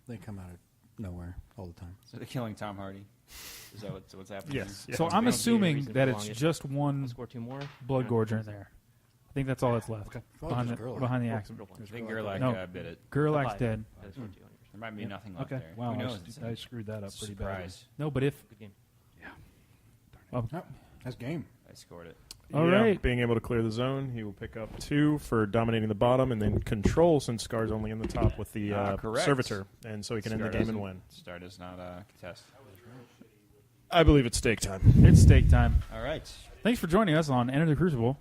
They come out of nowhere all the time. So they're killing Tom Hardy. Is that what's happening? Yes. So Yeah. I'm Don't be assuming reason that for it's longest. just I'll one score 2 more. blood gorger in there. I think that's all that's left Probably behind, just the, Gerlach. behind the Oh, axe. roll one. I think Gerlach No. bit it. Gerlach's 5. dead. I scored 2 on yours. There might be Yep. nothing left Okay. there. Wow. Who I knows? I screwed that up pretty bad. Surprise. No, but if Good game. oh, Oh, that's game. I scored it. All Yeah, right. Being able to clear the zone, he will pick up 2 for dominating the bottom, and then control since Skarre's only in the top with the Correct. servitor, and so he can end the Skarre game and doesn't- win. Star does not contest. I believe it's stake time. it's steak time. All right. Thanks for joining us on Enter the Crucible.